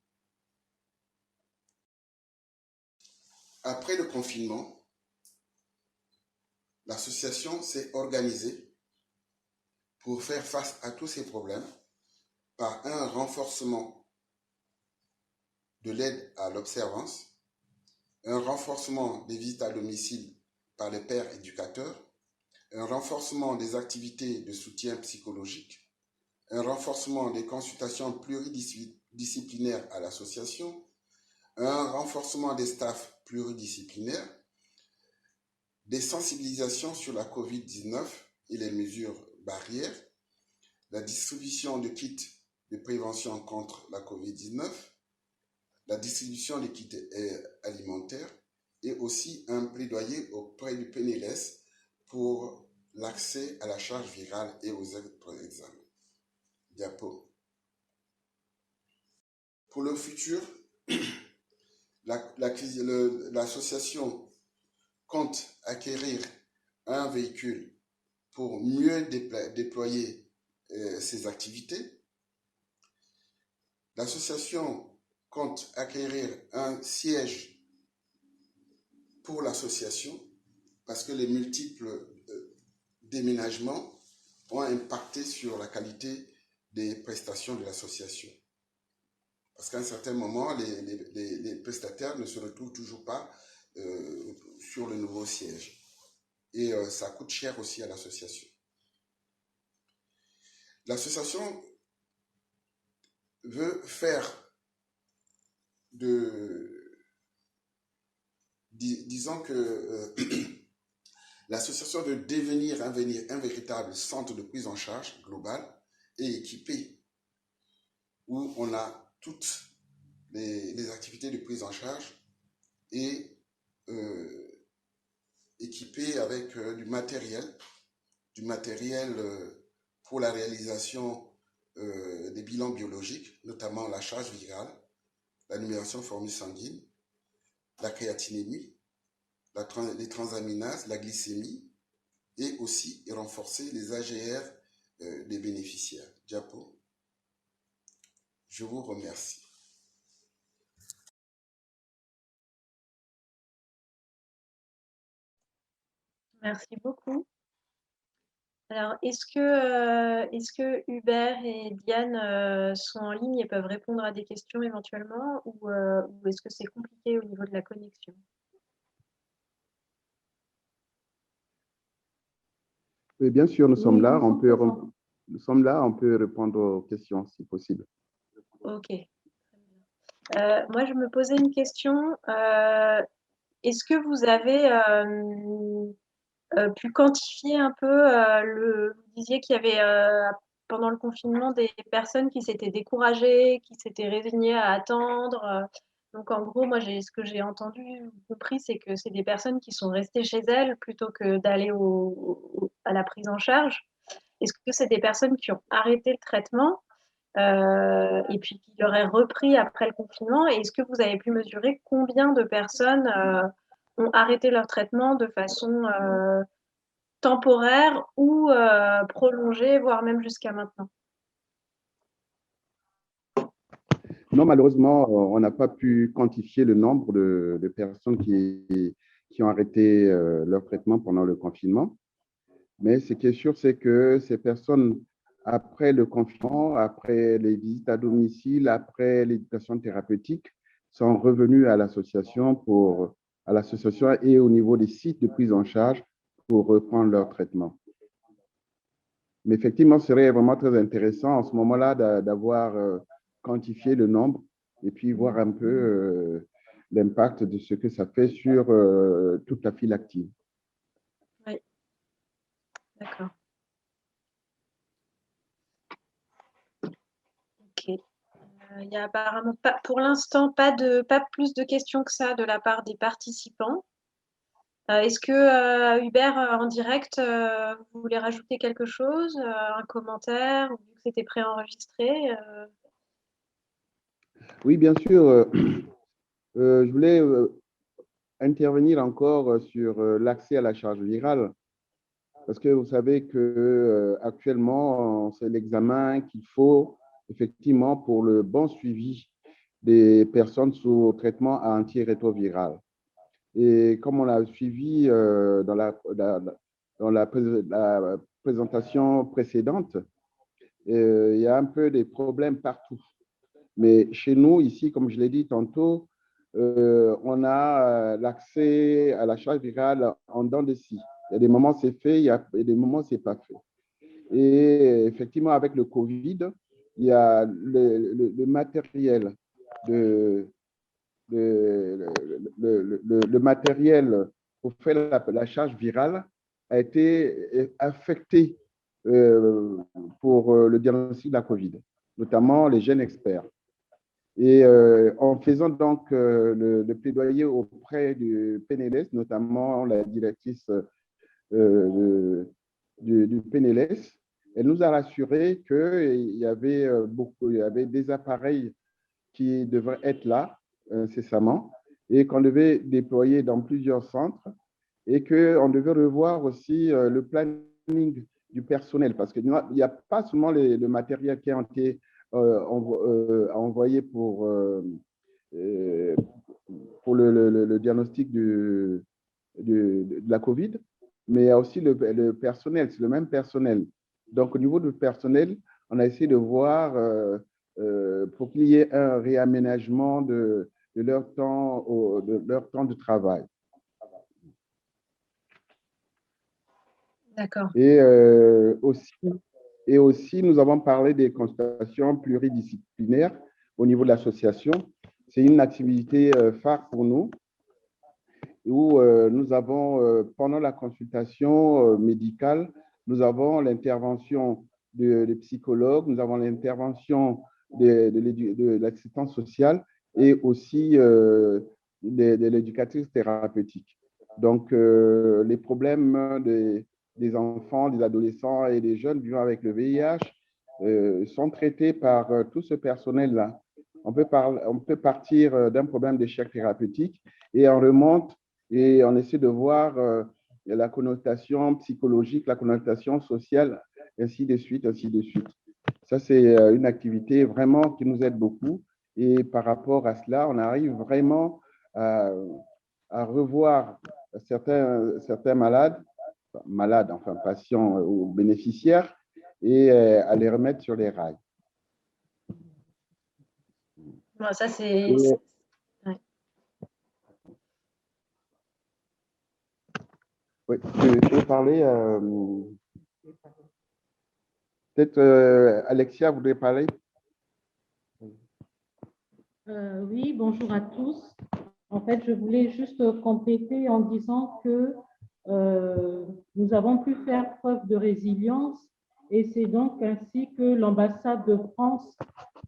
Speaker 9: Après le confinement, l'association s'est organisée pour faire face à tous ces problèmes par un renforcement de l'aide à l'observance, un renforcement des visites à domicile par les pères éducateurs, un renforcement des activités de soutien psychologique, un renforcement des consultations pluridisciplinaires à l'association, un renforcement des staffs pluridisciplinaires, des sensibilisations sur la COVID-19 et les mesures barrières, la distribution de kits de prévention contre la COVID-19, la distribution des kits alimentaires et aussi un plaidoyer auprès du PNLS pour l'accès à la charge virale et aux examens. Diapo. Pour le futur, l'association compte acquérir un véhicule pour mieux déployer ses activités. L'association compte acquérir un siège pour l'association parce que les multiples déménagements ont impacté sur la qualité des prestations de l'association. Parce qu'à un certain moment, les prestataires ne se retrouvent toujours pas sur le nouveau siège. Et ça coûte cher aussi à l'association. L'association veut faire disons que l'association veut devenir un véritable centre de prise en charge global et équipé, où on a toutes les activités de prise en charge et équipé avec du matériel pour la réalisation des bilans biologiques, notamment la charge virale, la numération formule sanguine, la créatinémie, les transaminases, la glycémie, et aussi renforcer les AGR des bénéficiaires. Diapo. Je vous remercie.
Speaker 1: Merci beaucoup. Alors, est-ce que Hubert et Diane sont en ligne et peuvent répondre à des questions éventuellement, ou est-ce que c'est compliqué au niveau de la connexion?
Speaker 10: Oui, bien sûr, nous sommes là. On peut répondre aux questions si possible.
Speaker 1: Ok. Moi, je me posais une question. est-ce que vous avez pu quantifier un peu, vous disiez qu'il y avait pendant le confinement des personnes qui s'étaient découragées, qui s'étaient résignées à attendre. Donc en gros, moi, ce que j'ai entendu, compris, c'est que c'est des personnes qui sont restées chez elles plutôt que d'aller à la prise en charge. Est-ce que c'est des personnes qui ont arrêté le traitement et puis qui l'auraient repris après le confinement? Et est-ce que vous avez pu mesurer combien de personnes ont arrêté leur traitement de façon temporaire ou prolongée, voire même jusqu'à maintenant?
Speaker 10: Non, malheureusement, on n'a pas pu quantifier le nombre de personnes qui ont arrêté leur traitement pendant le confinement. Mais ce qui est sûr, c'est que ces personnes, après le confinement, après les visites à domicile, après l'éducation thérapeutique, sont revenues à l'association et au niveau des sites de prise en charge pour reprendre leur traitement. Mais effectivement, ce serait vraiment très intéressant en ce moment-là d'avoir quantifié le nombre et puis voir un peu l'impact de ce que ça fait sur toute la file active.
Speaker 1: Oui, d'accord. Ok. Il n'y a apparemment pas, pour l'instant, pas plus de questions que ça de la part des participants. Est-ce que Hubert, en direct, vous voulez rajouter quelque chose, un commentaire, vu que c'était préenregistré?
Speaker 10: Oui, bien sûr. Je voulais intervenir encore sur l'accès à la charge virale, parce que vous savez que actuellement, c'est l'examen qu'il faut effectivement pour le bon suivi des personnes sous traitement antirétroviral. Et comme on l'a suivi dans la présentation précédente, il y a un peu des problèmes partout. Mais chez nous, ici, comme je l'ai dit tantôt, on a l'accès à la charge virale en dents de scie. Il y a des moments c'est fait, il y a des moments c'est pas fait. Et effectivement, avec le Covid, il y a le matériel le matériel pour faire la charge virale a été affecté pour le diagnostic de la Covid, notamment les jeunes experts. Et en faisant donc le plaidoyer auprès du PNLS, notamment la directrice du PNLS, elle nous a rassuré qu'il y avait il y avait des appareils qui devraient être là incessamment et qu'on devait déployer dans plusieurs centres et qu'on devait revoir aussi le planning du personnel parce qu'il n'y a pas seulement le matériel qui a été envoyé pour le diagnostic de la COVID, mais il y a aussi le personnel, c'est le même personnel. Donc, au niveau du personnel, on a essayé de voir pour qu'il y ait un réaménagement de leur temps de travail.
Speaker 1: D'accord.
Speaker 10: Et aussi, nous avons parlé des consultations pluridisciplinaires au niveau de l'association. C'est une activité phare pour nous où nous avons, pendant la consultation médicale, nous avons l'intervention de psychologues, nous avons l'intervention de l'assistance sociale et aussi de l'éducatrice thérapeutique. Donc, les problèmes des enfants, des adolescents et des jeunes vivant avec le VIH sont traités par tout ce personnel-là. On peut partir d'un problème d'échec thérapeutique et on remonte et on essaie de voir la connotation psychologique, la connotation sociale, ainsi de suite, ainsi de suite. Ça, c'est une activité vraiment qui nous aide beaucoup. Et par rapport à cela, on arrive vraiment à revoir certains malades, enfin patients ou bénéficiaires, et à les remettre sur les rails.
Speaker 1: Bon, ça, c'est…
Speaker 10: Oui, je peux parler. Peut-être Alexia voudrait parler.
Speaker 11: Oui, bonjour à tous. En fait, je voulais juste compléter en disant que nous avons pu faire preuve de résilience et c'est donc ainsi que l'ambassade de France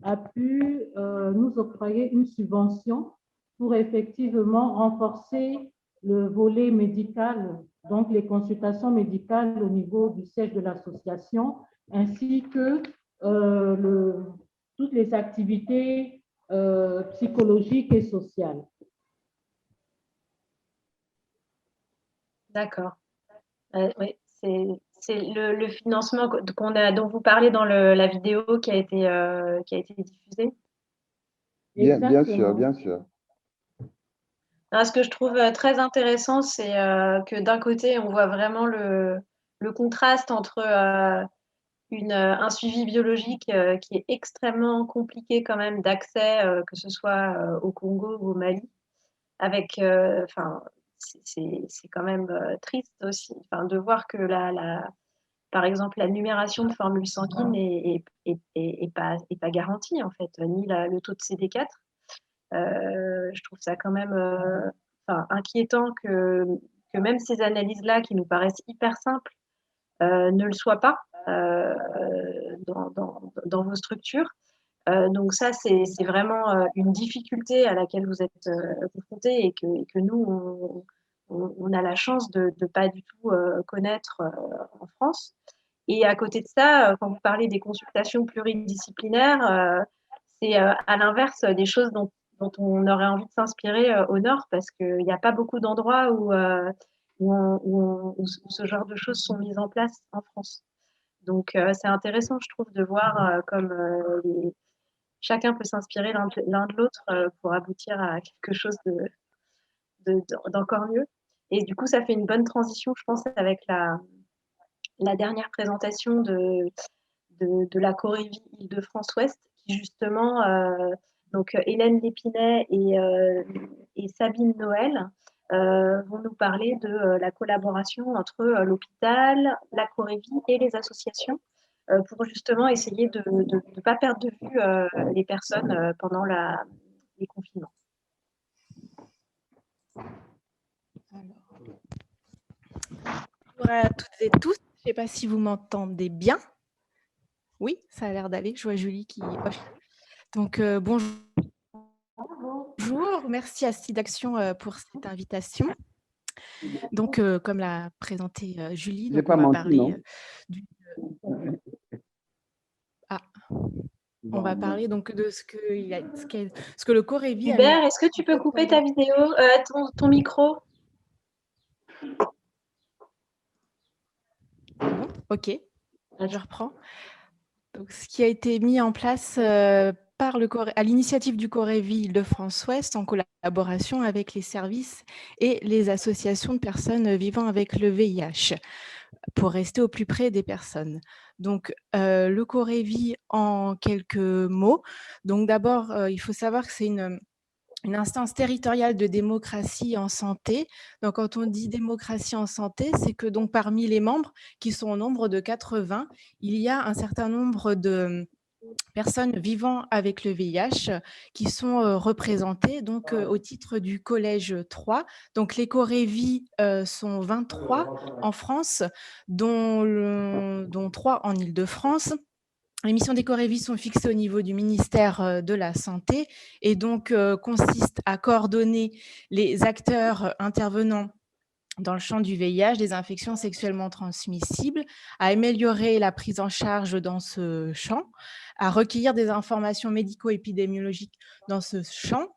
Speaker 11: a pu nous octroyer une subvention pour effectivement renforcer le volet médical, donc les consultations médicales au niveau du siège de l'association, ainsi que toutes les activités psychologiques et sociales.
Speaker 1: D'accord. Oui, c'est le financement dont vous parlez dans la vidéo qui a été diffusée.
Speaker 10: Bien sûr, bien sûr.
Speaker 1: Ce que je trouve très intéressant, c'est que d'un côté, on voit vraiment le contraste entre un suivi biologique qui est extrêmement compliqué quand même d'accès, que ce soit au Congo ou au Mali, avec, c'est quand même triste aussi, de voir que par exemple, la numération de formules sanguines est pas garantie en fait, ni le taux de CD4. Je trouve ça quand même inquiétant que même ces analyses-là, qui nous paraissent hyper simples, ne le soient pas dans vos structures. Donc ça, c'est vraiment une difficulté à laquelle vous êtes confrontés et que nous, on a la chance de ne pas du tout connaître en France. Et à côté de ça, quand vous parlez des consultations pluridisciplinaires, c'est à l'inverse des choses dont on aurait envie de s'inspirer au Nord, parce qu'il n'y a pas beaucoup d'endroits où ce genre de choses sont mises en place en France. Donc c'est intéressant, je trouve, de voir comme chacun peut s'inspirer l'un de l'autre pour aboutir à quelque chose d'encore mieux. Et du coup, ça fait une bonne transition, je pense, avec la dernière présentation de la Corévie Île-de-France-Ouest, qui justement, donc Hélène Lépinet et Sabine Noël vont nous parler de la collaboration entre l'hôpital, la Corévie et les associations pour justement essayer de ne pas perdre de vue les personnes pendant les confinements.
Speaker 12: Bonjour à toutes et tous. Je ne sais pas si vous m'entendez bien. Oui, ça a l'air d'aller. Je vois Julie qui hoche. Donc, bonjour. Bonjour. Merci à SIDAction pour cette invitation. Donc, comme l'a présenté Julie, donc on va parler on va parler donc de ce que le Corévie.
Speaker 1: Hubert, est-ce que tu peux couper ta vidéo, ton micro?
Speaker 12: Bon, ok, je reprends. Donc, ce qui a été mis en place à l'initiative du Corévie Île-de-France-Ouest en collaboration avec les services et les associations de personnes vivant avec le VIH pour rester au plus près des personnes. Donc, le Corévie en quelques mots. Donc, d'abord, il faut savoir que c'est une instance territoriale de démocratie en santé. Donc, quand on dit démocratie en santé, c'est que donc parmi les membres, qui sont au nombre de 80, il y a un certain nombre de personnes vivant avec le VIH qui sont représentées donc, au titre du collège 3. Donc, les Corévies sont 23 en France, dont 3 en Île-de-France. Les missions des Corévies sont fixées au niveau du ministère de la Santé et donc consistent à coordonner les acteurs intervenant dans le champ du VIH, des infections sexuellement transmissibles, à améliorer la prise en charge dans ce champ, à recueillir des informations médico-épidémiologiques dans ce champ,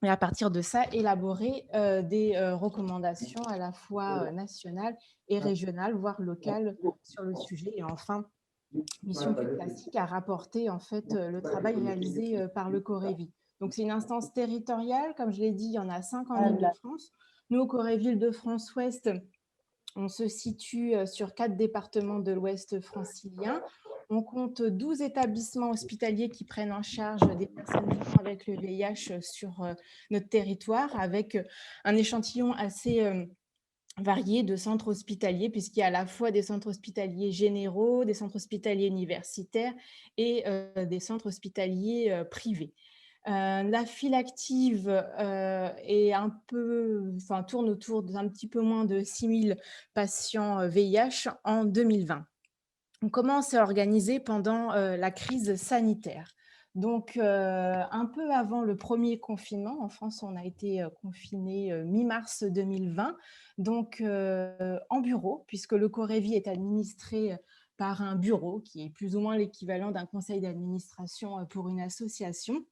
Speaker 12: et à partir de ça, élaborer des recommandations à la fois nationales et régionales, voire locales sur le sujet. Et enfin, mission plus classique à rapporter en fait le travail réalisé par le Corévie. Donc c'est une instance territoriale, comme je l'ai dit, il y en a 5 en Île-de-France. Nous, au Corévie Île-de-France-Ouest, on se situe sur 4 départements de l'Ouest francilien. On compte 12 établissements hospitaliers qui prennent en charge des personnes vivant avec le VIH sur notre territoire, avec un échantillon assez variés de centres hospitaliers, puisqu'il y a à la fois des centres hospitaliers généraux, des centres hospitaliers universitaires et des centres hospitaliers privés. La file active est tourne autour d'un petit peu moins de 6000 patients VIH en 2020. Comment on s'est organisé pendant la crise sanitaire? Donc, un peu avant le premier confinement, en France, on a été confiné mi-mars 2020, donc en bureau, puisque le Corévi est administré par un bureau qui est plus ou moins l'équivalent d'un conseil d'administration pour une association.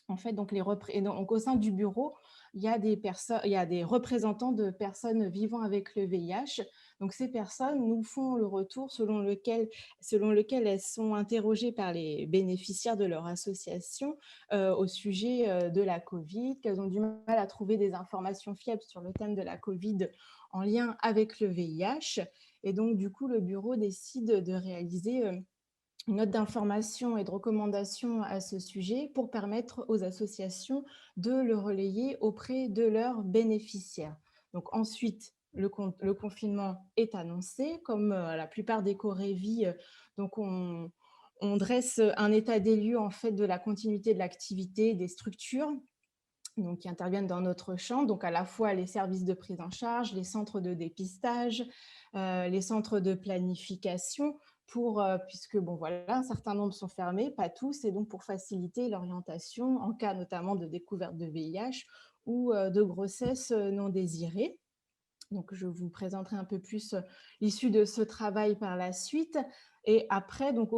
Speaker 12: En fait, donc, au sein du bureau, il y a des représentants de personnes vivant avec le VIH. Donc, ces personnes nous font le retour selon lequel elles sont interrogées par les bénéficiaires de leur association au sujet de la Covid, qu'elles ont du mal à trouver des informations fiables sur le thème de la Covid en lien avec le VIH. Et donc, du coup, le bureau décide de réaliser une note d'information et de recommandation à ce sujet pour permettre aux associations de le relayer auprès de leurs bénéficiaires. Donc ensuite, le confinement est annoncé, comme la plupart des Corévi, donc on dresse un état des lieux en fait de la continuité de l'activité des structures donc, qui interviennent dans notre champ, donc à la fois les services de prise en charge, les centres de dépistage, les centres de planification, puisque bon, voilà, un certain nombre sont fermés, pas tous, et donc pour faciliter l'orientation en cas notamment de découverte de VIH ou de grossesse non désirée. Donc, je vous présenterai un peu plus l'issue de ce travail par la suite. Et après, donc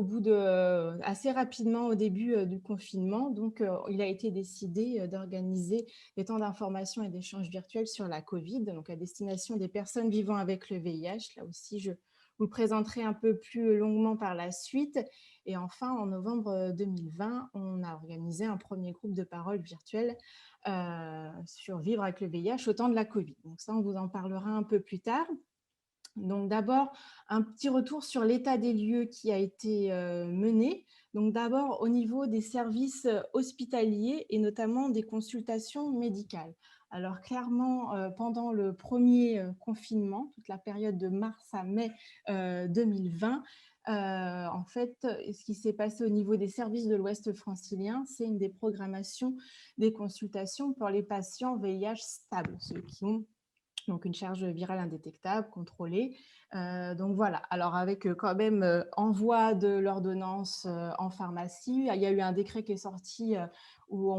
Speaker 12: assez rapidement au début du confinement, donc il a été décidé d'organiser des temps d'information et d'échanges virtuels sur la Covid, donc à destination des personnes vivant avec le VIH. Là aussi, je vous le présenterai un peu plus longuement par la suite. Et enfin, en novembre 2020, on a organisé un premier groupe de parole virtuel sur vivre avec le VIH au temps de la Covid. Donc ça, on vous en parlera un peu plus tard. Donc d'abord, un petit retour sur l'état des lieux qui a été mené. Donc d'abord, au niveau des services hospitaliers et notamment des consultations médicales. Alors clairement, pendant le premier confinement, toute la période de mars à mai 2020, en fait, ce qui s'est passé au niveau des services de l'Ouest francilien, c'est une déprogrammation des consultations pour les patients VIH stables, ceux qui ont donc une charge virale indétectable, contrôlée. Donc voilà, alors avec quand même envoi de l'ordonnance en pharmacie, il y a eu un décret qui est sorti où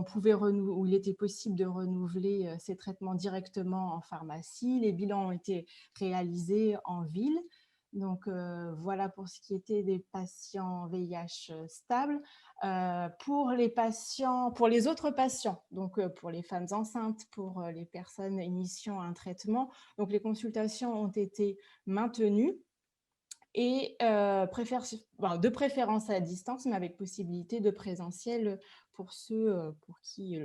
Speaker 12: il était possible de renouveler ces traitements directement en pharmacie. Les bilans ont été réalisés en ville. Donc voilà pour ce qui était des patients VIH stables. Pour les autres patients, donc pour les femmes enceintes, pour les personnes initiant un traitement, donc les consultations ont été maintenues et de préférence à distance, mais avec possibilité de présentiel pour ceux pour qui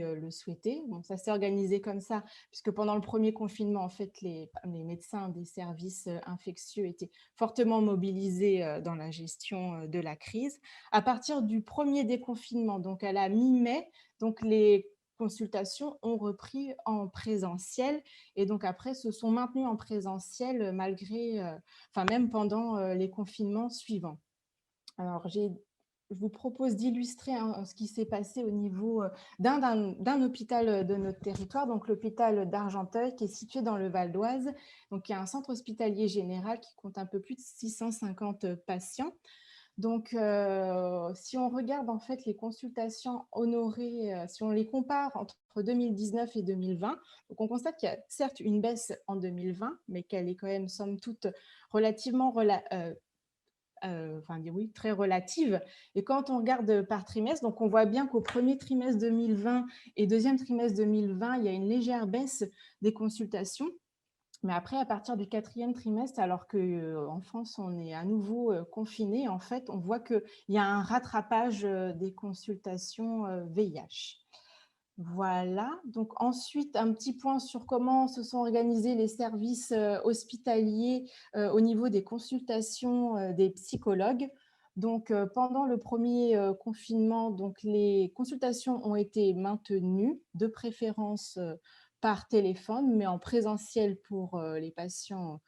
Speaker 12: le souhaitaient. Bon, ça s'est organisé comme ça, puisque pendant le premier confinement, en fait, les médecins des services infectieux étaient fortement mobilisés dans la gestion de la crise. À partir du premier déconfinement, donc à la mi-mai, donc les consultations ont repris en présentiel et donc après se sont maintenues en présentiel même pendant les confinements suivants. Alors, je vous propose d'illustrer ce qui s'est passé au niveau d'un hôpital de notre territoire, donc l'hôpital d'Argenteuil, qui est situé dans le Val d'Oise. Donc, il y a un centre hospitalier général qui compte un peu plus de 650 patients. Donc, si on regarde en fait les consultations honorées, si on les compare entre 2019 et 2020, donc on constate qu'il y a certes une baisse en 2020, mais qu'elle est quand même somme toute relativement très relative. Et quand on regarde par trimestre, donc on voit bien qu'au premier trimestre 2020 et deuxième trimestre 2020, il y a une légère baisse des consultations. Mais après, à partir du quatrième trimestre, alors qu'en France, on est à nouveau confiné, en fait, on voit qu'il y a un rattrapage des consultations VIH. Voilà. Donc ensuite, un petit point sur comment se sont organisés les services hospitaliers au niveau des consultations des psychologues. Donc, pendant le premier confinement, donc, les consultations ont été maintenues, de préférence par téléphone, mais en présentiel pour les patients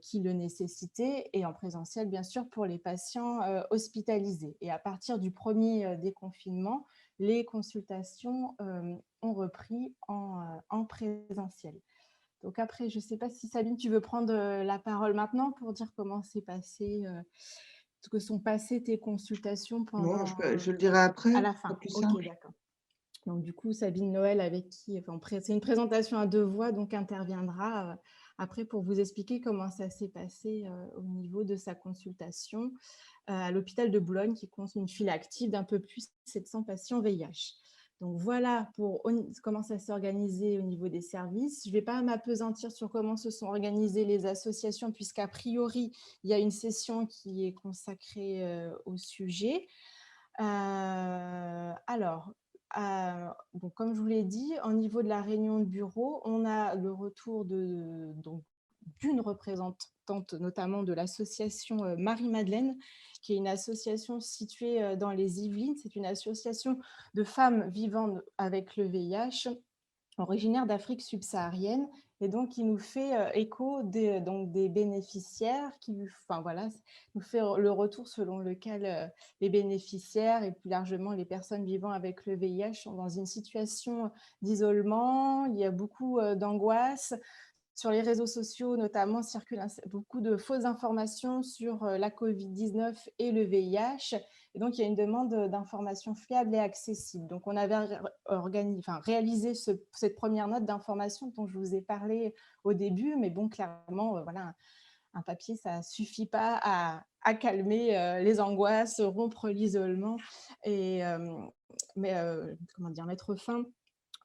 Speaker 12: qui le nécessitaient, et en présentiel, bien sûr, pour les patients hospitalisés. Et à partir du premier déconfinement, les consultations ont repris en présentiel. Donc après, je ne sais pas si Sabine, tu veux prendre la parole maintenant pour dire comment s'est passé, que sont passées tes consultations pendant…
Speaker 13: Non, je le dirai après,
Speaker 12: à la
Speaker 13: ce sera
Speaker 12: fin.
Speaker 13: plus
Speaker 12: Ok,
Speaker 13: simple.
Speaker 12: d'accord. Donc du coup, Sabine Noël, avec qui, enfin, c'est une présentation à 2 voix, donc interviendra après pour vous expliquer comment ça s'est passé au niveau de sa consultation à l'hôpital de Boulogne, qui compte une file active d'un peu plus de 700 patients VIH. Donc voilà pour comment ça s'est organisé au niveau des services. Je ne vais pas m'appesantir sur comment se sont organisées les associations, puisqu'a priori, il y a une session qui est consacrée au sujet. Alors, donc, comme je vous l'ai dit, au niveau de la réunion de bureau, on a le retour d'une représentante, notamment de l'association Marie-Madeleine, qui est une association située dans les Yvelines. C'est une association de femmes vivant avec le VIH, originaire d'Afrique subsaharienne, et donc qui nous fait écho des bénéficiaires, nous fait le retour selon lequel les bénéficiaires et plus largement les personnes vivant avec le VIH sont dans une situation d'isolement. Il y a beaucoup d'angoisse. Sur les réseaux sociaux, notamment, circulent beaucoup de fausses informations sur la Covid-19 et le VIH. Et donc, il y a une demande d'informations fiables et accessibles. Donc, on avait réalisé cette première note d'information dont je vous ai parlé au début. Mais bon, clairement, voilà, un papier, ça ne suffit pas à calmer les angoisses, rompre l'isolement et mettre fin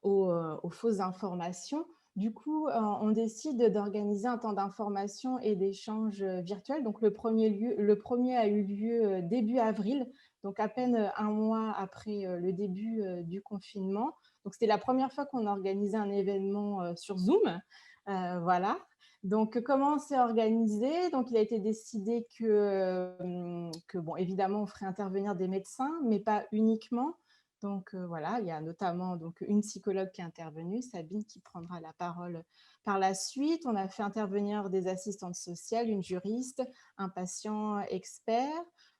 Speaker 12: aux fausses informations. Du coup, on décide d'organiser un temps d'information et d'échange virtuel. Donc, le premier a eu lieu début avril, donc à peine un mois après le début du confinement. Donc, c'était la première fois qu'on organisait un événement sur Zoom. Voilà. Donc, comment on s'est organisé? Donc, il a été décidé que bon, évidemment, on ferait intervenir des médecins, mais pas uniquement. Donc voilà, il y a notamment une psychologue qui est intervenue, Sabine, qui prendra la parole par la suite. On a fait intervenir des assistantes sociales, une juriste, un patient expert.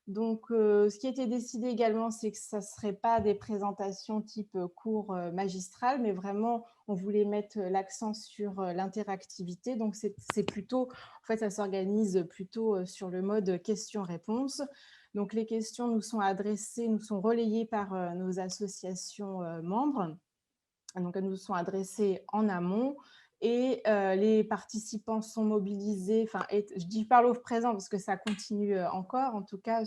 Speaker 12: Donc, ce qui a été décidé également, c'est que ça ne serait pas des présentations type cours magistral, mais vraiment, on voulait mettre l'accent sur l'interactivité. Donc, c'est plutôt, en fait, ça s'organise plutôt sur le mode questions-réponses. Donc, les questions nous sont adressées, nous sont relayées par nos associations membres. Donc, elles nous sont adressées en amont et les participants sont mobilisés. Enfin, je parle au présent parce que ça continue encore. En tout cas,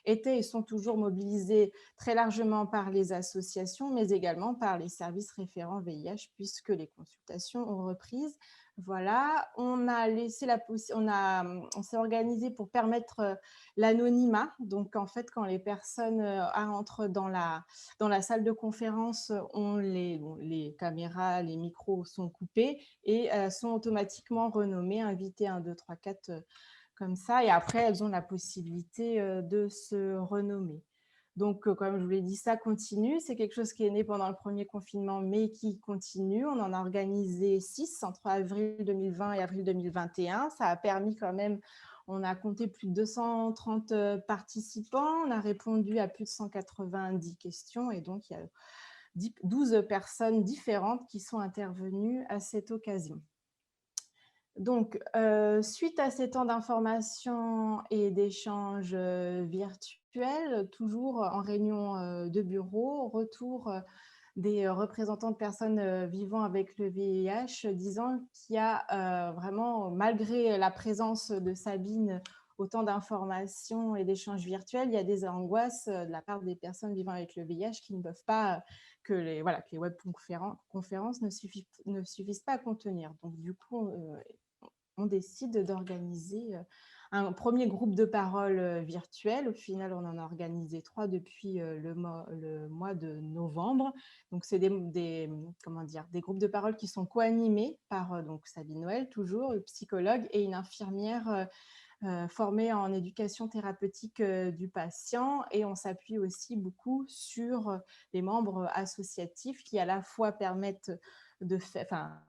Speaker 12: étaient et sont toujours mobilisés très largement par les associations, mais également par les services référents VIH, puisque les consultations ont repris. Voilà, on s'est organisé pour permettre l'anonymat. Donc, en fait, quand les personnes entrent dans la salle de conférence, les caméras, les micros sont coupés et sont automatiquement renommées, invitées 1, 2, 3, 4, comme ça. Et après, elles ont la possibilité de se renommer. Donc, comme je vous l'ai dit, ça continue. C'est quelque chose qui est né pendant le premier confinement, mais qui continue. On en a organisé 6 entre avril 2020 et avril 2021. Ça a permis quand même, on a compté plus de 230 participants. On a répondu à plus de 190 questions. Et donc, il y a 12 personnes différentes qui sont intervenues à cette occasion. Donc, suite à ces temps d'information et d'échanges virtuels, toujours en réunion de bureau, retour des représentants de personnes vivant avec le VIH, disant qu'il y a vraiment, malgré la présence de Sabine, autant d'informations et d'échanges virtuels, il y a des angoisses de la part des personnes vivant avec le VIH qui ne peuvent pas, que les webconférences ne suffisent pas à contenir. Donc, du coup, on décide d'organiser un premier groupe de parole virtuel. Au final, on en a organisé 3 depuis le mois de novembre. Donc, c'est des groupes de parole qui sont co-animés par Sabine Noël, toujours, une psychologue et une infirmière formée en éducation thérapeutique du patient. Et on s'appuie aussi beaucoup sur les membres associatifs qui à la fois permettent de faire…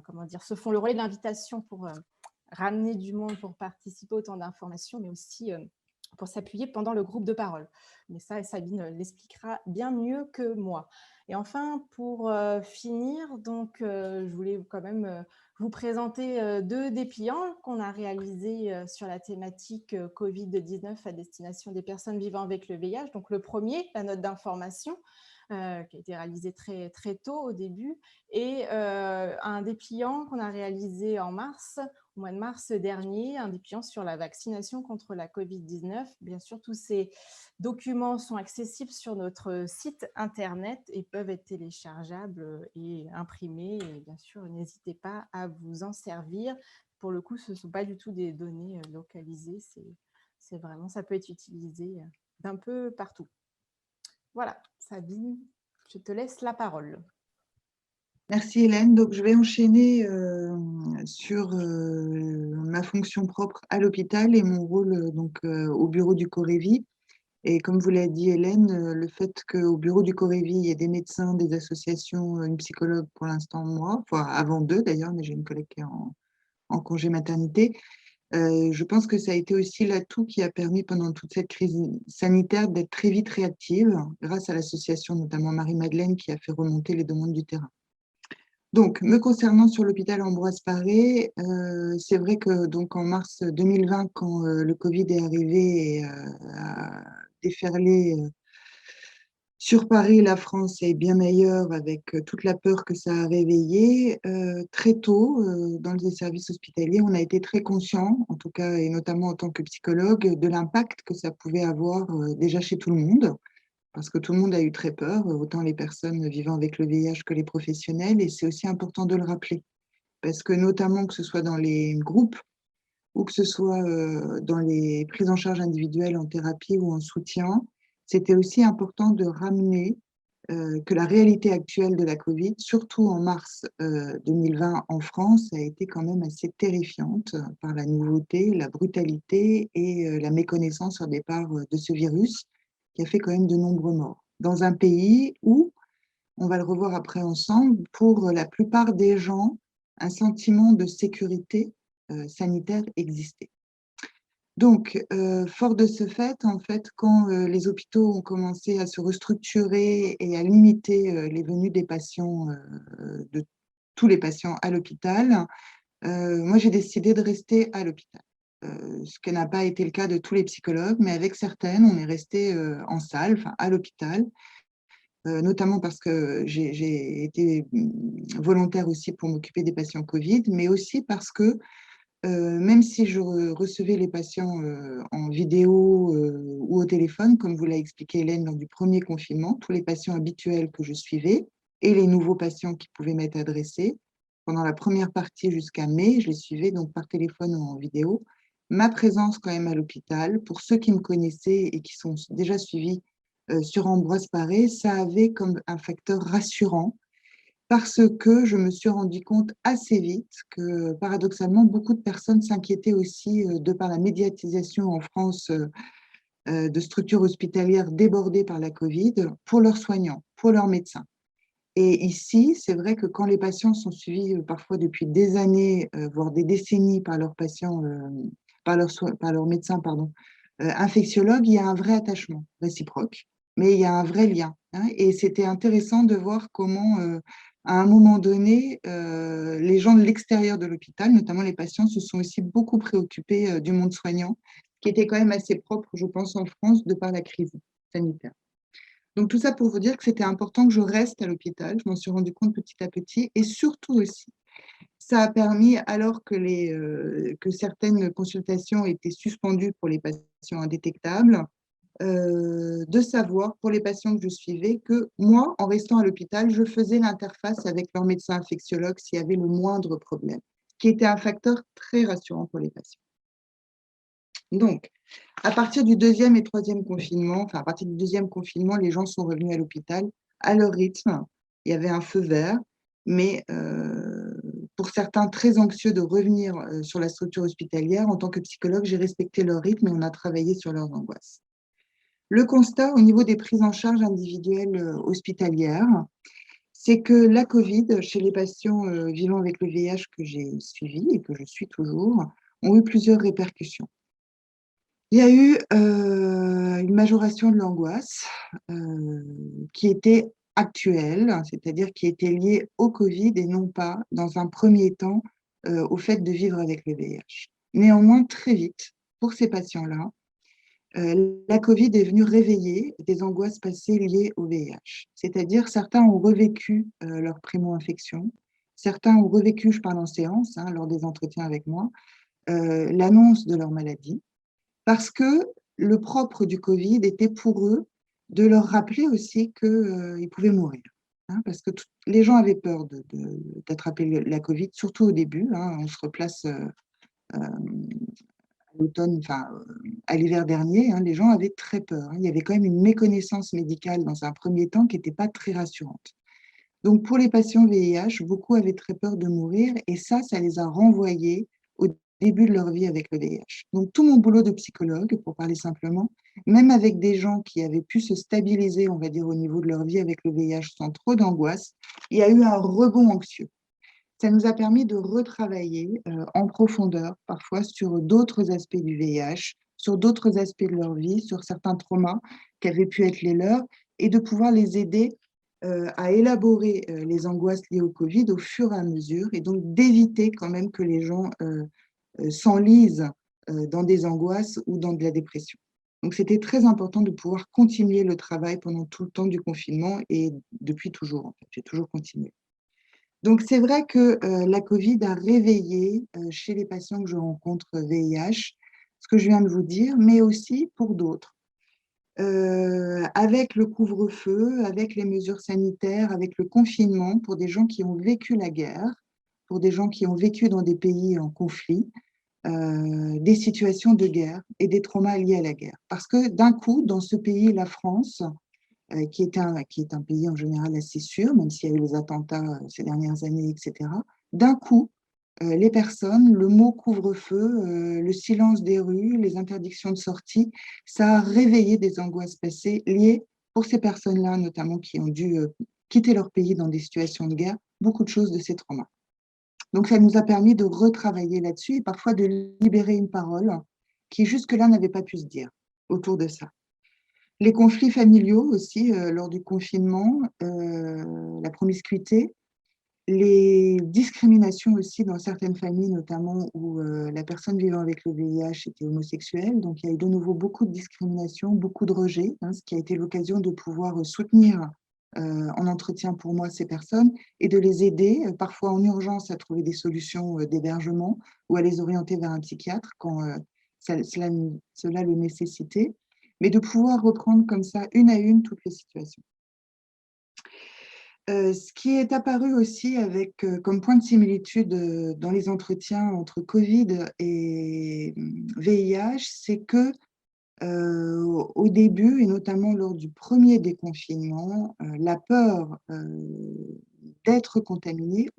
Speaker 12: comment dire, se font le relais de l'invitation pour ramener du monde, pour participer au temps d'information, mais aussi pour s'appuyer pendant le groupe de parole. Mais ça, Sabine l'expliquera bien mieux que moi. Et enfin, pour finir, donc, je voulais quand même vous présenter 2 dépliants qu'on a réalisés sur la thématique Covid-19 à destination des personnes vivant avec le VIH. Donc, le premier, la note d'information, qui a été réalisé très, très tôt au début, et un dépliant qu'on a réalisé en mars, au mois de mars dernier, un dépliant sur la vaccination contre la Covid-19. Bien sûr, tous ces documents sont accessibles sur notre site internet et peuvent être téléchargeables et imprimés. Et bien sûr, n'hésitez pas à vous en servir. Pour le coup, ce ne sont pas du tout des données localisées. C'est vraiment, ça peut être utilisé d'un peu partout. Voilà, Sabine, je te laisse la parole.
Speaker 13: Merci Hélène. Donc, je vais enchaîner sur ma fonction propre à l'hôpital et mon rôle au bureau du Corévi. Et comme vous l'a dit Hélène, le fait qu'au bureau du Corévi, il y ait des médecins, des associations, une psychologue pour l'instant, moi, enfin avant 2 d'ailleurs, mais j'ai une collègue qui est en congé maternité. Je pense que ça a été aussi l'atout qui a permis pendant toute cette crise sanitaire d'être très vite réactive, grâce à l'association notamment Marie-Madeleine qui a fait remonter les demandes du terrain. Donc, me concernant sur l'hôpital Ambroise Paré, c'est vrai que donc en mars 2020, quand le Covid est arrivé et a déferlé sur Paris, la France est bien meilleure avec toute la peur que ça a réveillée. Très tôt, dans les services hospitaliers, on a été très conscients, en tout cas, et notamment en tant que psychologue, de l'impact que ça pouvait avoir déjà chez tout le monde, parce que tout le monde a eu très peur, autant les personnes vivant avec le VIH que les professionnels, et c'est aussi important de le rappeler, parce que notamment que ce soit dans les groupes ou que ce soit dans les prises en charge individuelles en thérapie ou en soutien, c'était aussi important de ramener que la réalité actuelle de la Covid, surtout en mars 2020 en France, a été quand même assez terrifiante par la nouveauté, la brutalité et la méconnaissance au départ de ce virus, qui a fait quand même de nombreux morts. Dans un pays où, on va le revoir après ensemble, pour la plupart des gens, un sentiment de sécurité sanitaire existait. Donc, fort de ce fait, en fait, quand les hôpitaux ont commencé à se restructurer et à limiter les venues des patients, de tous les patients à l'hôpital, moi j'ai décidé de rester à l'hôpital. Ce qui n'a pas été le cas de tous les psychologues, mais avec certaines, on est resté en salle, enfin à l'hôpital, notamment parce que j'ai été volontaire aussi pour m'occuper des patients Covid, mais aussi parce que même si je recevais les patients en vidéo ou au téléphone, comme vous l'a expliqué Hélène lors du premier confinement, tous les patients habituels que je suivais et les nouveaux patients qui pouvaient m'être adressés, pendant la première partie jusqu'à mai, je les suivais donc par téléphone ou en vidéo. Ma présence quand même à l'hôpital, pour ceux qui me connaissaient et qui sont déjà suivis sur Ambroise Paré, ça avait comme un facteur rassurant, parce que je me suis rendu compte assez vite que, paradoxalement, beaucoup de personnes s'inquiétaient aussi, de par la médiatisation en France de structures hospitalières débordées par la Covid, pour leurs soignants, pour leurs médecins. Et ici, c'est vrai que quand les patients sont suivis parfois depuis des années, voire des décennies par leurs patients, par leurs médecins, infectiologues, il y a un vrai attachement réciproque, mais il y a un vrai lien. Et c'était intéressant de voir comment à un moment donné, les gens de l'extérieur de l'hôpital, notamment les patients, se sont aussi beaucoup préoccupés du monde soignant, qui était quand même assez propre, je pense, en France, de par la crise sanitaire. Donc, tout ça pour vous dire que c'était important que je reste à l'hôpital. Je m'en suis rendu compte petit à petit. Et surtout aussi, ça a permis, alors que certaines consultations étaient suspendues pour les patients indétectables, de savoir, pour les patients que je suivais, que moi, en restant à l'hôpital, je faisais l'interface avec leur médecin infectiologue s'il y avait le moindre problème, qui était un facteur très rassurant pour les patients. Donc, à partir du 2e et 3e confinement, enfin à partir du 2e confinement, les gens sont revenus à l'hôpital à leur rythme. Il y avait un feu vert, mais pour certains très anxieux de revenir sur la structure hospitalière, en tant que psychologue, j'ai respecté leur rythme et on a travaillé sur leurs angoisses. Le constat au niveau des prises en charge individuelles hospitalières, c'est que la Covid, chez les patients vivant avec le VIH que j'ai suivis et que je suis toujours, ont eu plusieurs répercussions. Il y a eu une majoration de l'angoisse qui était actuelle, c'est-à-dire qui était liée au Covid et non pas, dans un premier temps, au fait de vivre avec le VIH. Néanmoins, très vite, pour ces patients-là, la Covid est venue réveiller des angoisses passées liées au VIH. C'est-à-dire, certains ont revécu leur primo-infection, certains ont revécu, je parle en séance, lors des entretiens avec moi, l'annonce de leur maladie, parce que le propre du Covid était pour eux de leur rappeler aussi qu'ils pouvaient mourir. Parce que les gens avaient peur d'attraper la Covid, surtout au début. On se replace à l'automne, à l'hiver dernier, les gens avaient très peur. Il y avait quand même une méconnaissance médicale dans un premier temps qui n'était pas très rassurante. Donc pour les patients VIH, beaucoup avaient très peur de mourir et ça les a renvoyés au début de leur vie avec le VIH. Donc tout mon boulot de psychologue, pour parler simplement, même avec des gens qui avaient pu se stabiliser, on va dire, au niveau de leur vie avec le VIH sans trop d'angoisse, il y a eu un rebond anxieux. Ça nous a permis de retravailler en profondeur, parfois sur d'autres aspects du VIH, sur d'autres aspects de leur vie, sur certains traumas qui avaient pu être les leurs, et de pouvoir les aider à élaborer les angoisses liées au Covid au fur et à mesure, et donc d'éviter quand même que les gens s'enlisent dans des angoisses ou dans de la dépression. Donc c'était très important de pouvoir continuer le travail pendant tout le temps du confinement et depuis toujours, en fait, j'ai toujours continué. Donc c'est vrai que la Covid a réveillé chez les patients que je rencontre VIH ce que je viens de vous dire, mais aussi pour d'autres. Avec le couvre-feu, avec les mesures sanitaires, avec le confinement, pour des gens qui ont vécu la guerre, pour des gens qui ont vécu dans des pays en conflit, des situations de guerre et des traumas liés à la guerre. Parce que d'un coup, dans ce pays, la France, qui est un pays en général assez sûr, même s'il y a eu les attentats ces dernières années, etc., d'un coup, les personnes, le mot couvre-feu, le silence des rues, les interdictions de sortie, ça a réveillé des angoisses passées liées, pour ces personnes-là notamment, qui ont dû quitter leur pays dans des situations de guerre, beaucoup de choses de ces traumas. Donc ça nous a permis de retravailler là-dessus et parfois de libérer une parole qui jusque-là n'avait pas pu se dire autour de ça. Les conflits familiaux aussi, lors du confinement, la promiscuité, les discriminations aussi dans certaines familles, notamment où la personne vivant avec le VIH était homosexuelle. Donc, il y a eu de nouveau beaucoup de discrimination, beaucoup de rejet, ce qui a été l'occasion de pouvoir soutenir en entretien pour moi ces personnes et de les aider, parfois en urgence, à trouver des solutions d'hébergement ou à les orienter vers un psychiatre quand cela le nécessitait, mais de pouvoir reprendre comme ça, une à une, toutes les situations. Ce qui est apparu aussi avec, comme point de similitude dans les entretiens entre Covid et VIH, c'est que au début, et notamment lors du premier déconfinement, la peur d'être contaminé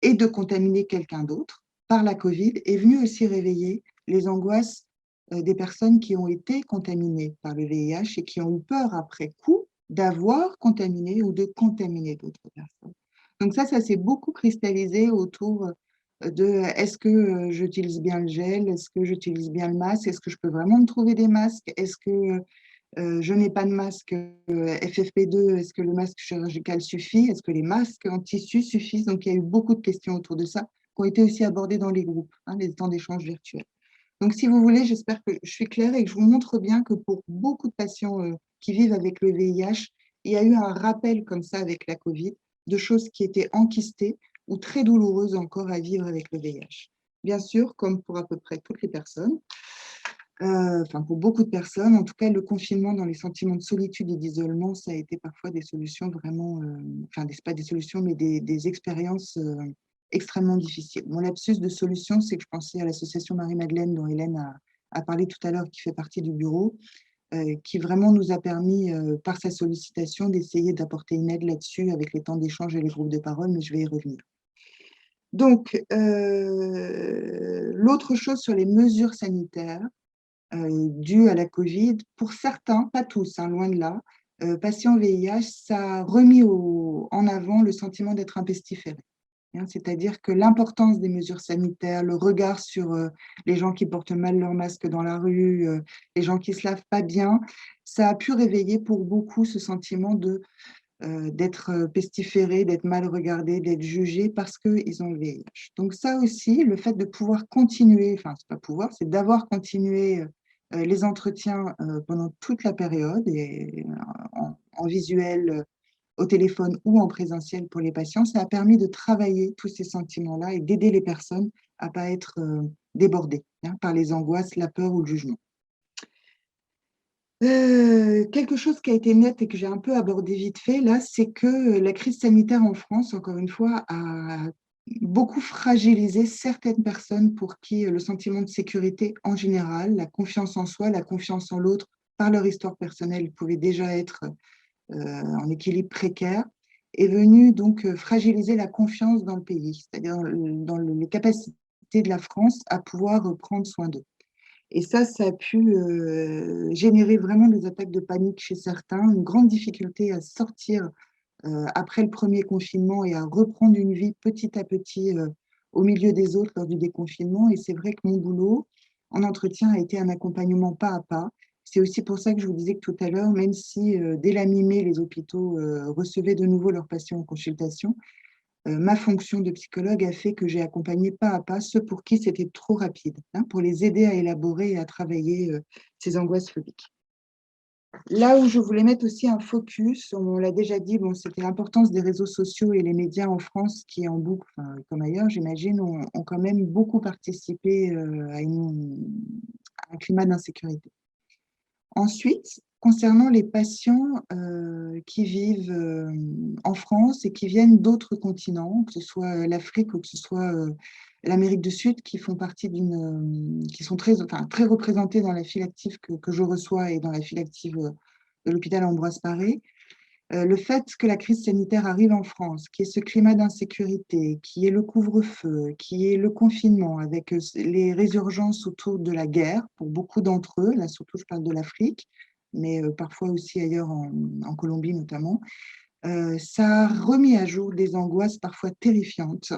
Speaker 13: et de contaminer quelqu'un d'autre par la Covid est venue aussi réveiller les angoisses des personnes qui ont été contaminées par le VIH et qui ont eu peur après coup d'avoir contaminé ou de contaminer d'autres personnes. Donc ça s'est beaucoup cristallisé autour de est-ce que j'utilise bien le gel, est-ce que j'utilise bien le masque, est-ce que je peux vraiment me trouver des masques, est-ce que je n'ai pas de masque FFP2, est-ce que le masque chirurgical suffit, est-ce que les masques en tissu suffisent? Donc il y a eu beaucoup de questions autour de ça qui ont été aussi abordées dans les groupes, les temps d'échange virtuels. Donc si vous voulez, j'espère que je suis claire et que je vous montre bien que pour beaucoup de patients qui vivent avec le VIH, il y a eu un rappel comme ça avec la Covid, de choses qui étaient enquistées ou très douloureuses encore à vivre avec le VIH. Bien sûr, comme pour à peu près toutes les personnes, pour beaucoup de personnes, en tout cas, le confinement dans les sentiments de solitude et d'isolement, ça a été parfois des solutions vraiment, pas des solutions, mais des expériences extrêmement difficiles. Mon lapsus de solution, c'est que je pensais à l'association Marie-Madeleine, dont Hélène a parlé tout à l'heure, qui fait partie du bureau, qui vraiment nous a permis, par sa sollicitation, d'essayer d'apporter une aide là-dessus avec les temps d'échange et les groupes de parole, mais je vais y revenir. Donc, l'autre chose sur les mesures sanitaires dues à la Covid, pour certains, pas tous, loin de là, patients VIH, ça a remis en avant le sentiment d'être un pestiféré. C'est-à-dire que l'importance des mesures sanitaires, le regard sur les gens qui portent mal leur masque dans la rue, les gens qui ne se lavent pas bien, ça a pu réveiller pour beaucoup ce sentiment d'être pestiféré, d'être mal regardé, d'être jugé parce qu'ils ont le VIH. Donc ça aussi, le fait de pouvoir continuer, enfin c'est pas pouvoir, c'est d'avoir continué les entretiens pendant toute la période et en visuel, au téléphone ou en présentiel pour les patients, ça a permis de travailler tous ces sentiments-là et d'aider les personnes à ne pas être débordées par les angoisses, la peur ou le jugement. Quelque chose qui a été net et que j'ai un peu abordé vite fait, là, c'est que la crise sanitaire en France, encore une fois, a beaucoup fragilisé certaines personnes pour qui le sentiment de sécurité en général, la confiance en soi, la confiance en l'autre, par leur histoire personnelle, pouvait déjà être en équilibre précaire, est venu donc fragiliser la confiance dans le pays, c'est-à-dire dans les capacités de la France à pouvoir prendre soin d'eux. Et ça a pu générer vraiment des attaques de panique chez certains, une grande difficulté à sortir après le premier confinement et à reprendre une vie petit à petit au milieu des autres lors du déconfinement. Et c'est vrai que mon boulot en entretien a été un accompagnement pas à pas. C'est aussi pour ça que je vous disais que tout à l'heure, même si dès la mi-mai, les hôpitaux recevaient de nouveau leurs patients en consultation, ma fonction de psychologue a fait que j'ai accompagné pas à pas ceux pour qui c'était trop rapide, pour les aider à élaborer et à travailler ces angoisses phobiques. Là où je voulais mettre aussi un focus, on l'a déjà dit, bon, c'était l'importance des réseaux sociaux et les médias en France qui, en boucle, comme ailleurs, j'imagine, ont quand même beaucoup participé à un climat d'insécurité. Ensuite, concernant les patients qui vivent en France et qui viennent d'autres continents, que ce soit l'Afrique ou que ce soit l'Amérique du Sud, qui font partie qui sont très représentés dans la file active que je reçois et dans la file active de l'hôpital Ambroise Paré, le fait que la crise sanitaire arrive en France, qui est ce climat d'insécurité, qui est le couvre-feu, qui est le confinement, avec les résurgences autour de la guerre, pour beaucoup d'entre eux, là surtout je parle de l'Afrique, mais parfois aussi ailleurs en Colombie notamment, ça a remis à jour des angoisses parfois terrifiantes,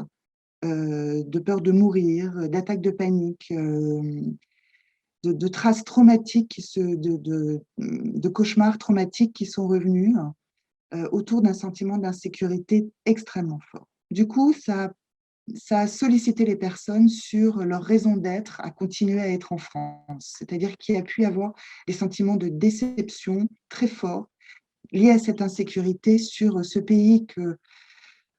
Speaker 13: de peur de mourir, d'attaques de panique, de traces traumatiques, de cauchemars traumatiques qui sont revenus autour d'un sentiment d'insécurité extrêmement fort. Du coup, ça a sollicité les personnes sur leur raison d'être à continuer à être en France, c'est-à-dire qu'il y a pu y avoir des sentiments de déception très forts liés à cette insécurité sur ce pays que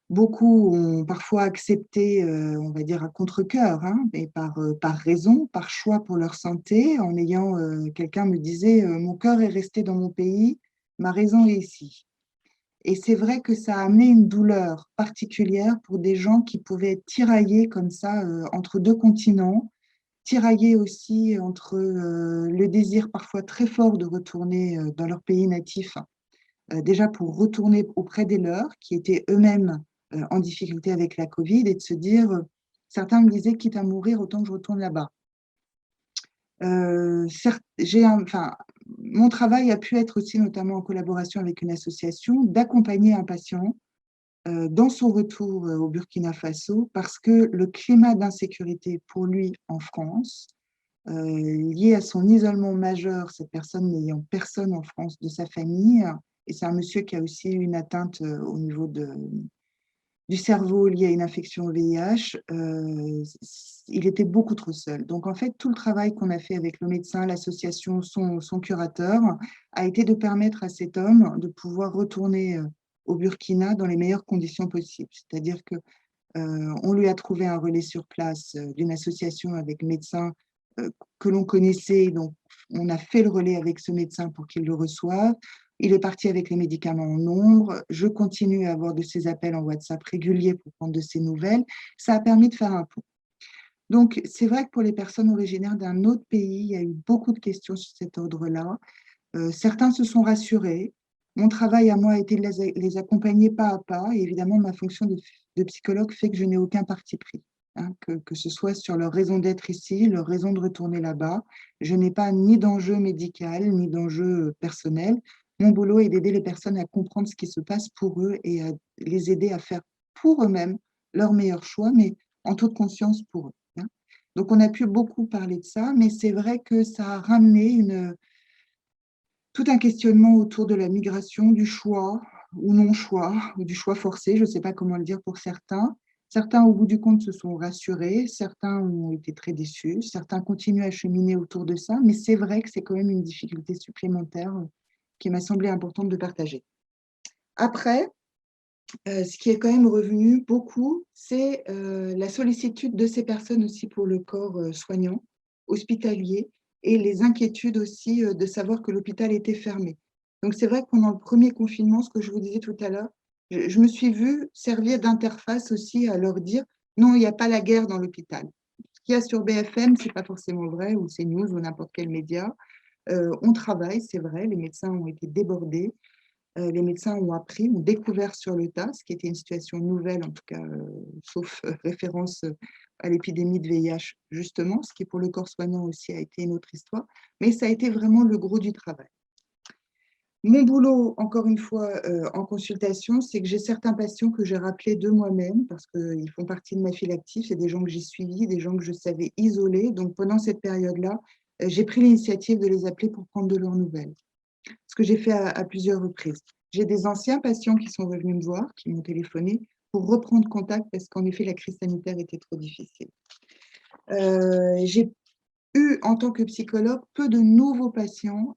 Speaker 13: beaucoup ont parfois accepté, on va dire à contre-cœur, mais par raison, par choix pour leur santé, en ayant, quelqu'un me disait, mon cœur est resté dans mon pays, ma raison est ici. Et c'est vrai que ça a amené une douleur particulière pour des gens qui pouvaient être tiraillés comme ça entre deux continents, tiraillés aussi entre le désir parfois très fort de retourner dans leur pays natif, déjà pour retourner auprès des leurs, qui étaient eux-mêmes en difficulté avec la Covid, et de se dire, certains me disaient, quitte à mourir, autant que je retourne là-bas. Mon travail a pu être aussi, notamment en collaboration avec une association, d'accompagner un patient dans son retour au Burkina Faso, parce que le climat d'insécurité pour lui en France, lié à son isolement majeur, cette personne n'ayant personne en France de sa famille, et c'est un monsieur qui a aussi une atteinte au niveau du cerveau lié à une infection au VIH, il était beaucoup trop seul. Donc, en fait, tout le travail qu'on a fait avec le médecin, l'association, son curateur, a été de permettre à cet homme de pouvoir retourner au Burkina dans les meilleures conditions possibles. C'est-à-dire qu'on lui a trouvé un relais sur place d'une association avec médecins que l'on connaissait. Donc, on a fait le relais avec ce médecin pour qu'il le reçoive. Il est parti avec les médicaments en nombre. Je continue à avoir de ces appels en WhatsApp réguliers pour prendre de ces nouvelles. Ça a permis de faire un pont. Donc, c'est vrai que pour les personnes originaires d'un autre pays, il y a eu beaucoup de questions sur cet ordre-là. Certains se sont rassurés. Mon travail à moi a été de les accompagner pas à pas. Et évidemment, ma fonction de psychologue fait que je n'ai aucun parti pris. Que ce soit sur leur raison d'être ici, leur raison de retourner là-bas. Je n'ai pas ni d'enjeu médical, ni d'enjeu personnel. Mon boulot est d'aider les personnes à comprendre ce qui se passe pour eux et à les aider à faire pour eux-mêmes leur meilleur choix, mais en toute conscience pour eux. Hein. Donc, on a pu beaucoup parler de ça, mais c'est vrai que ça a ramené tout un questionnement autour de la migration, du choix ou non-choix, ou du choix forcé, je ne sais pas comment le dire pour certains. Certains, au bout du compte, se sont rassurés, certains ont été très déçus, certains continuent à cheminer autour de ça, mais c'est vrai que c'est quand même une difficulté supplémentaire qui m'a semblé importante de partager. Après, ce qui est quand même revenu beaucoup, c'est la sollicitude de ces personnes aussi pour le corps soignant, hospitalier, et les inquiétudes aussi de savoir que l'hôpital était fermé. Donc c'est vrai que pendant le premier confinement, ce que je vous disais tout à l'heure, je me suis vue servir d'interface aussi à leur dire « non, il n'y a pas la guerre dans l'hôpital ». Ce qu'il y a sur BFM, ce n'est pas forcément vrai, ou CNews, ou n'importe quel média. On travaille, c'est vrai, les médecins ont été débordés. Les médecins ont appris, ont découvert sur le tas, ce qui était une situation nouvelle, en tout cas, sauf référence à l'épidémie de VIH, justement, ce qui pour le corps soignant aussi a été une autre histoire, mais ça a été vraiment le gros du travail. Mon boulot, encore une fois, en consultation, c'est que j'ai certains patients que j'ai rappelés de moi-même, parce qu'ils font partie de ma file active, c'est des gens que j'ai suivis, des gens que je savais isolés, donc pendant cette période-là, j'ai pris l'initiative de les appeler pour prendre de leurs nouvelles. Ce que j'ai fait à plusieurs reprises. J'ai des anciens patients qui sont revenus me voir, qui m'ont téléphoné pour reprendre contact parce qu'en effet, la crise sanitaire était trop difficile. J'ai eu, en tant que psychologue, peu de nouveaux patients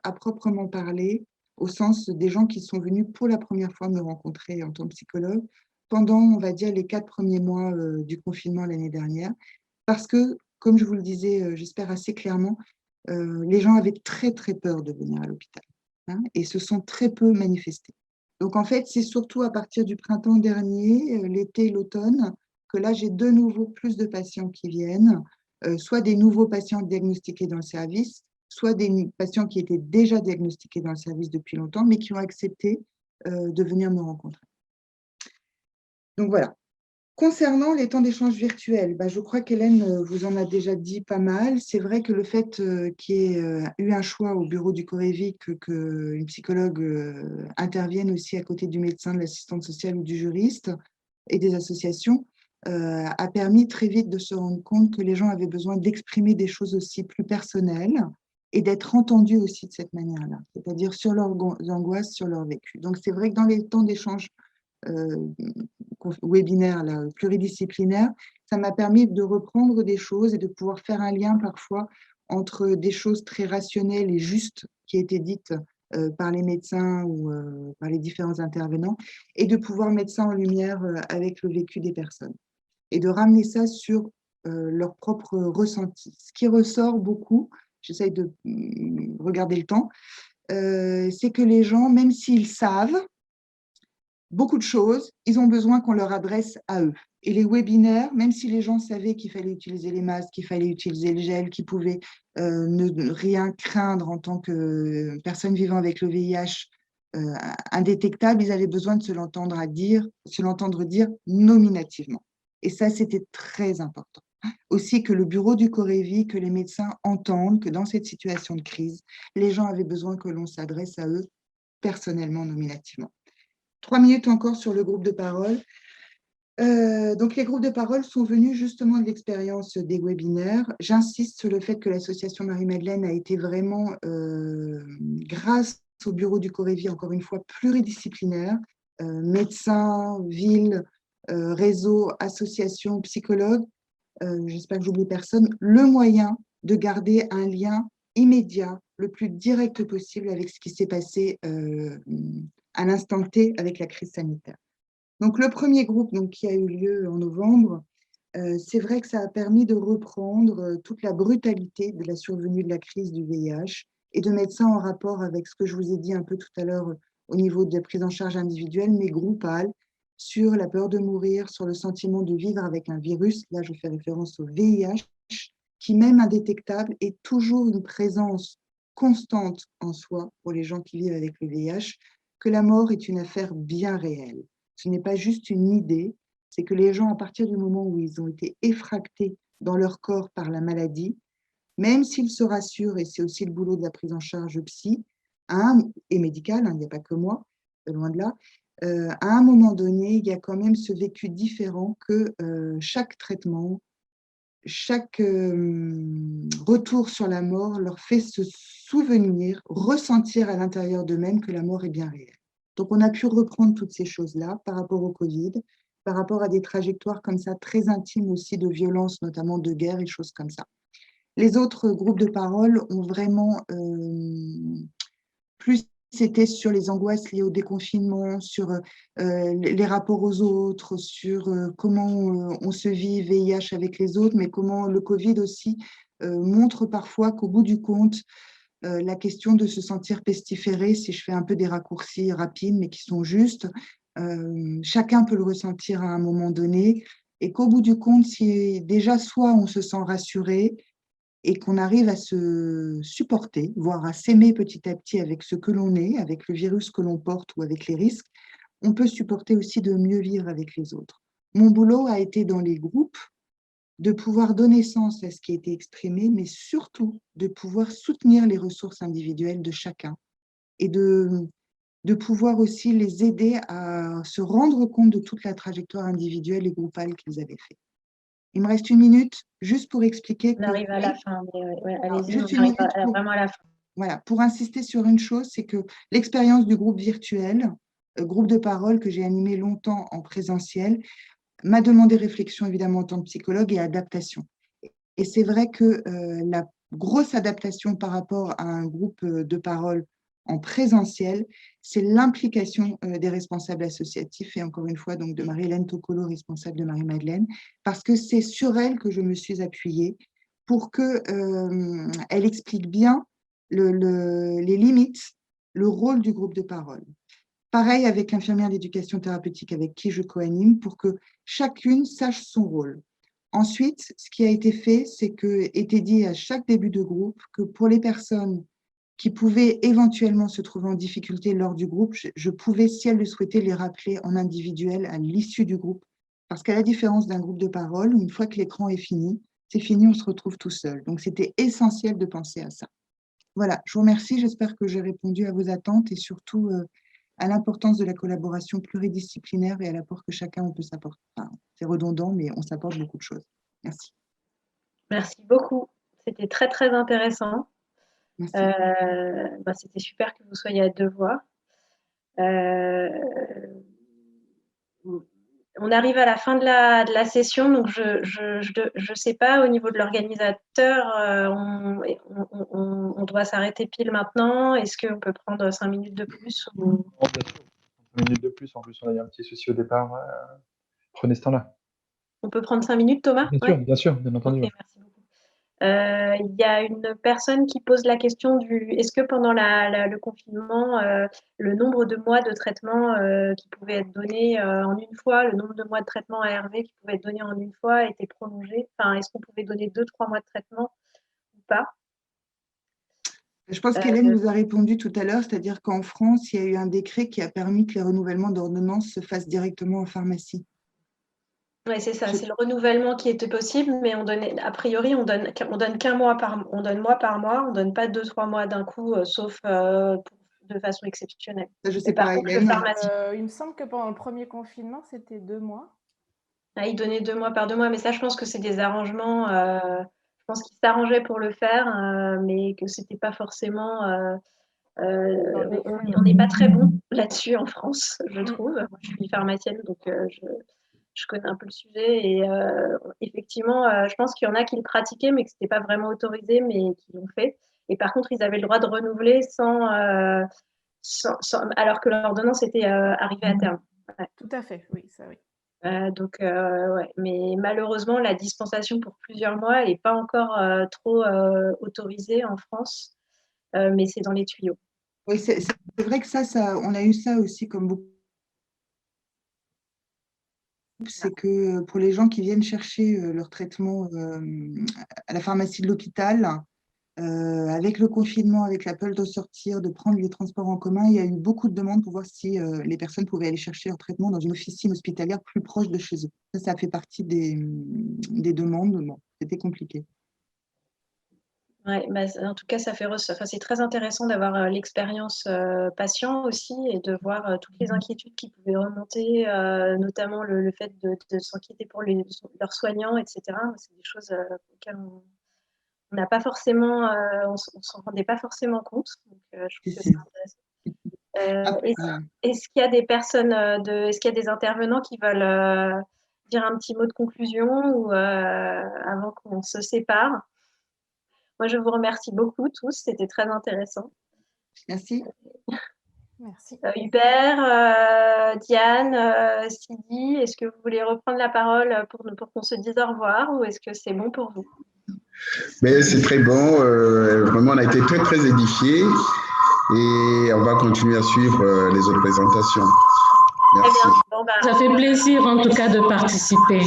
Speaker 13: à proprement parler, au sens des gens qui sont venus pour la première fois me rencontrer en tant que psychologue pendant, on va dire, les 4 premiers mois du confinement l'année dernière, parce que, comme je vous le disais, j'espère assez clairement, les gens avaient très, très peur de venir à l'hôpital, hein, et se sont très peu manifestés. Donc, en fait, c'est surtout à partir du printemps dernier, l'été, l'automne, que là, j'ai de nouveau plus de patients qui viennent, soit des nouveaux patients diagnostiqués dans le service, soit des patients qui étaient déjà diagnostiqués dans le service depuis longtemps, mais qui ont accepté de venir me rencontrer. Donc, voilà. Concernant les temps d'échange virtuels, je crois qu'Hélène vous en a déjà dit pas mal. C'est vrai que le fait qu'il y ait eu un choix au bureau du Corévi qu'une psychologue intervienne aussi à côté du médecin, de l'assistante sociale ou du juriste et des associations a permis très vite de se rendre compte que les gens avaient besoin d'exprimer des choses aussi plus personnelles et d'être entendus aussi de cette manière-là, c'est-à-dire sur leurs angoisses, sur leur vécu. Donc c'est vrai que dans les temps d'échange webinaire pluridisciplinaire, ça m'a permis de reprendre des choses et de pouvoir faire un lien parfois entre des choses très rationnelles et justes qui étaient dites par les médecins ou par les différents intervenants et de pouvoir mettre ça en lumière avec le vécu des personnes et de ramener ça sur leur propre ressenti. Ce qui ressort beaucoup, j'essaye de regarder le temps, c'est que les gens, même s'ils savent beaucoup de choses, ils ont besoin qu'on leur adresse à eux. Et les webinaires, même si les gens savaient qu'il fallait utiliser les masques, qu'il fallait utiliser le gel, qu'ils pouvaient ne rien craindre en tant que personne vivant avec le VIH indétectable, ils avaient besoin de se l'entendre dire nominativement. Et ça, c'était très important. Aussi que le bureau du Corévi, que les médecins entendent que dans cette situation de crise, les gens avaient besoin que l'on s'adresse à eux personnellement, nominativement. 3 minutes encore sur le groupe de parole. Donc, les groupes de parole sont venus justement de l'expérience des webinaires. J'insiste sur le fait que l'association Marie-Madeleine a été vraiment, grâce au bureau du Corévi, encore une fois, pluridisciplinaire, médecins, villes, réseaux, associations, psychologues, j'espère que j'oublie personne, le moyen de garder un lien immédiat, le plus direct possible avec ce qui s'est passé à l'instant T avec la crise sanitaire. Donc, le premier groupe qui a eu lieu en novembre, c'est vrai que ça a permis de reprendre toute la brutalité de la survenue de la crise du VIH et de mettre ça en rapport avec ce que je vous ai dit un peu tout à l'heure au niveau de la prise en charge individuelle, mais groupale, sur la peur de mourir, sur le sentiment de vivre avec un virus. Là, je fais référence au VIH, qui, même indétectable, est toujours une présence constante en soi pour les gens qui vivent avec le VIH, que la mort est une affaire bien réelle. Ce n'est pas juste une idée, c'est que les gens, à partir du moment où ils ont été effractés dans leur corps par la maladie, même s'ils se rassurent, et c'est aussi le boulot de la prise en charge psy, et médical, hein, il n'y a pas que moi, loin de là. À un moment donné, il y a quand même ce vécu différent que chaque traitement, chaque retour sur la mort leur fait se souvenir, ressentir à l'intérieur d'eux-mêmes que la mort est bien réelle. Donc, on a pu reprendre toutes ces choses-là par rapport au Covid, par rapport à des trajectoires comme ça, très intimes aussi de violence, notamment de guerre et choses comme ça. Les autres groupes de parole ont vraiment plus c'était sur les angoisses liées au déconfinement, sur les rapports aux autres, sur comment on se vit VIH avec les autres, mais comment le Covid aussi montre parfois qu'au bout du compte, la question de se sentir pestiféré, si je fais un peu des raccourcis rapides, mais qui sont justes, chacun peut le ressentir à un moment donné, et qu'au bout du compte, si déjà soit on se sent rassuré, et qu'on arrive à se supporter, voire à s'aimer petit à petit avec ce que l'on est, avec le virus que l'on porte ou avec les risques, on peut supporter aussi de mieux vivre avec les autres. Mon boulot a été dans les groupes de pouvoir donner sens à ce qui a été exprimé, mais surtout de pouvoir soutenir les ressources individuelles de chacun et de pouvoir aussi les aider à se rendre compte de toute la trajectoire individuelle et groupale qu'ils avaient fait. Il me reste 1 minute juste pour expliquer
Speaker 1: On arrive à la fin, mais allez-y,
Speaker 13: juste
Speaker 1: on arrive vraiment à la fin.
Speaker 13: Voilà, pour insister sur une chose, c'est que l'expérience du groupe virtuel, groupe de parole que j'ai animé longtemps en présentiel, m'a demandé réflexion évidemment en tant que psychologue et adaptation. Et c'est vrai que la grosse adaptation par rapport à un groupe de parole en présentiel, c'est l'implication des responsables associatifs et encore une fois donc de Marie-Hélène Tocolo, responsable de Marie-Madeleine, parce que c'est sur elle que je me suis appuyée pour qu'elle explique bien les limites, le rôle du groupe de parole. Pareil avec l'infirmière d'éducation thérapeutique avec qui je co-anime pour que chacune sache son rôle. Ensuite, ce qui a été fait, c'est que était dit à chaque début de groupe que pour les personnes qui pouvaient éventuellement se trouver en difficulté lors du groupe, je pouvais, si elles le souhaitaient, les rappeler en individuel à l'issue du groupe. Parce qu'à la différence d'un groupe de parole, une fois que l'écran est fini, c'est fini, on se retrouve tout seul. Donc, c'était essentiel de penser à ça. Voilà, je vous remercie. J'espère que j'ai répondu à vos attentes et surtout à l'importance de la collaboration pluridisciplinaire et à l'apport que chacun peut s'apporter. Enfin, c'est redondant, mais on s'apporte beaucoup de choses. Merci.
Speaker 1: Merci beaucoup. C'était très, très intéressant. C'était super que vous soyez à 2 voix. On arrive à la fin de la session, donc je sais pas, au niveau de l'organisateur, on doit s'arrêter pile maintenant. Est-ce qu'on peut prendre 5 minutes de plus ou...
Speaker 4: Non, bien sûr. 5 minutes de plus, en plus on a eu un petit souci au départ. Prenez ce temps-là.
Speaker 1: On peut prendre 5 minutes, Thomas?
Speaker 4: Bien sûr, bien entendu.
Speaker 1: Okay, merci beaucoup. Il y a une personne qui pose la question est-ce que pendant le confinement, le nombre de mois de traitement qui pouvait être donné en une fois, le nombre de mois de traitement ARV qui pouvait être donné en une fois était prolongé? Enfin, est-ce qu'on pouvait donner 2-3 mois de traitement ou pas?
Speaker 13: Je pense qu'Hélène vous a répondu tout à l'heure, c'est-à-dire qu'en France, il y a eu un décret qui a permis que les renouvellements d'ordonnances se fassent directement en pharmacie.
Speaker 1: Oui, c'est ça, c'est le renouvellement qui était possible, mais a priori, on donne qu'un mois on donne mois par mois, on ne donne pas 2-3 mois d'un coup, sauf de façon exceptionnelle.
Speaker 13: Je sais
Speaker 1: par
Speaker 13: pas,
Speaker 1: contre, le pharmacien.
Speaker 12: Il me semble que pendant le premier confinement, c'était 2 mois.
Speaker 1: Ah, il donnait 2 mois par 2 mois, mais ça, je pense que c'est des arrangements. Je pense qu'ils s'arrangeaient pour le faire, mais que c'était pas forcément. On n'est pas très bon là-dessus en France, je trouve. Moi, je suis pharmacienne, donc je connais un peu le sujet. Et effectivement, je pense qu'il y en a qui le pratiquaient, mais que ce n'était pas vraiment autorisé, mais qui l'ont fait. Et par contre, ils avaient le droit de renouveler alors que l'ordonnance était arrivée à terme. Ouais.
Speaker 12: Tout à fait, oui, ça oui.
Speaker 1: Ouais. Mais malheureusement, la dispensation pour plusieurs mois, elle n'est pas encore trop autorisée en France, mais c'est dans les tuyaux.
Speaker 13: Oui, c'est vrai que ça, on a eu ça aussi comme beaucoup. C'est que pour les gens qui viennent chercher leur traitement à la pharmacie de l'hôpital, avec le confinement, avec l'appel de sortir, de prendre les transports en commun, il y a eu beaucoup de demandes pour voir si les personnes pouvaient aller chercher leur traitement dans une officine hospitalière plus proche de chez eux. Ça fait partie des demandes. Bon, c'était compliqué.
Speaker 1: Ouais, bah, en tout cas, c'est très intéressant d'avoir l'expérience patient aussi et de voir toutes les inquiétudes qui pouvaient remonter, notamment le fait de s'inquiéter pour leurs soignants, etc. C'est des choses auxquelles on n'a pas forcément, on s'en rendait pas forcément compte. Donc, je trouve que c'est intéressant. Est-ce qu'il y a des personnes, est-ce qu'il y a des intervenants qui veulent dire un petit mot de conclusion ou avant qu'on se sépare? Moi, je vous remercie beaucoup tous, c'était très intéressant.
Speaker 13: Merci.
Speaker 12: Merci.
Speaker 1: Hubert, Diane, Sidi, est-ce que vous voulez reprendre la parole pour qu'on se dise au revoir ou est-ce que c'est bon pour vous?
Speaker 10: Mais c'est très bon. Vraiment, on a été très, très édifiés et on va continuer à suivre les autres présentations. Merci.
Speaker 1: Très bien. Bon,
Speaker 3: Ça fait plaisir en tout cas de participer.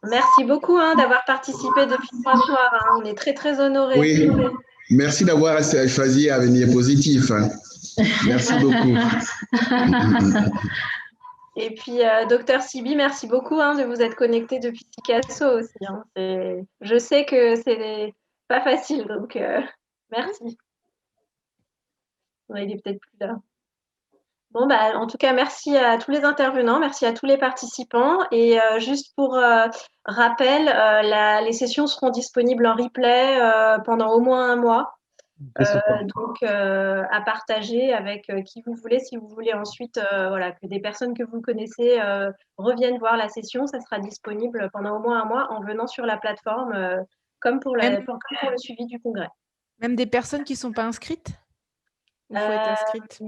Speaker 1: Merci beaucoup d'avoir participé depuis ce soir. On est très, très honorés.
Speaker 10: Oui, merci d'avoir choisi Avenir Positif. Merci beaucoup.
Speaker 1: Et puis, docteur Sibi, merci beaucoup de vous être connecté depuis Picasso aussi. Je sais que c'est pas facile, donc merci. Ouais, il est peut-être plus là. Bon, bah, en tout cas, merci à tous les intervenants, merci à tous les participants. Et juste pour rappel, les sessions seront disponibles en replay pendant au moins un mois. Donc, à partager avec qui vous voulez. Si vous voulez ensuite voilà, que des personnes que vous connaissez reviennent voir la session, ça sera disponible pendant au moins un mois en venant sur la plateforme comme pour le suivi du congrès.
Speaker 12: Même des personnes qui ne sont pas inscrites? Il faut être inscrite.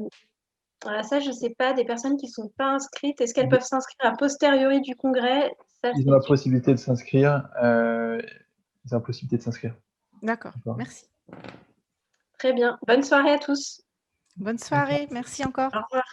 Speaker 1: Voilà, ça, je ne sais pas, des personnes qui ne sont pas inscrites, est-ce qu'elles peuvent s'inscrire a posteriori du congrès?
Speaker 4: Ils ont la possibilité de s'inscrire. Ils ont la possibilité de s'inscrire.
Speaker 12: D'accord, merci.
Speaker 1: Très bien. Bonne soirée à tous.
Speaker 12: Bonne soirée, merci encore.
Speaker 1: Au revoir.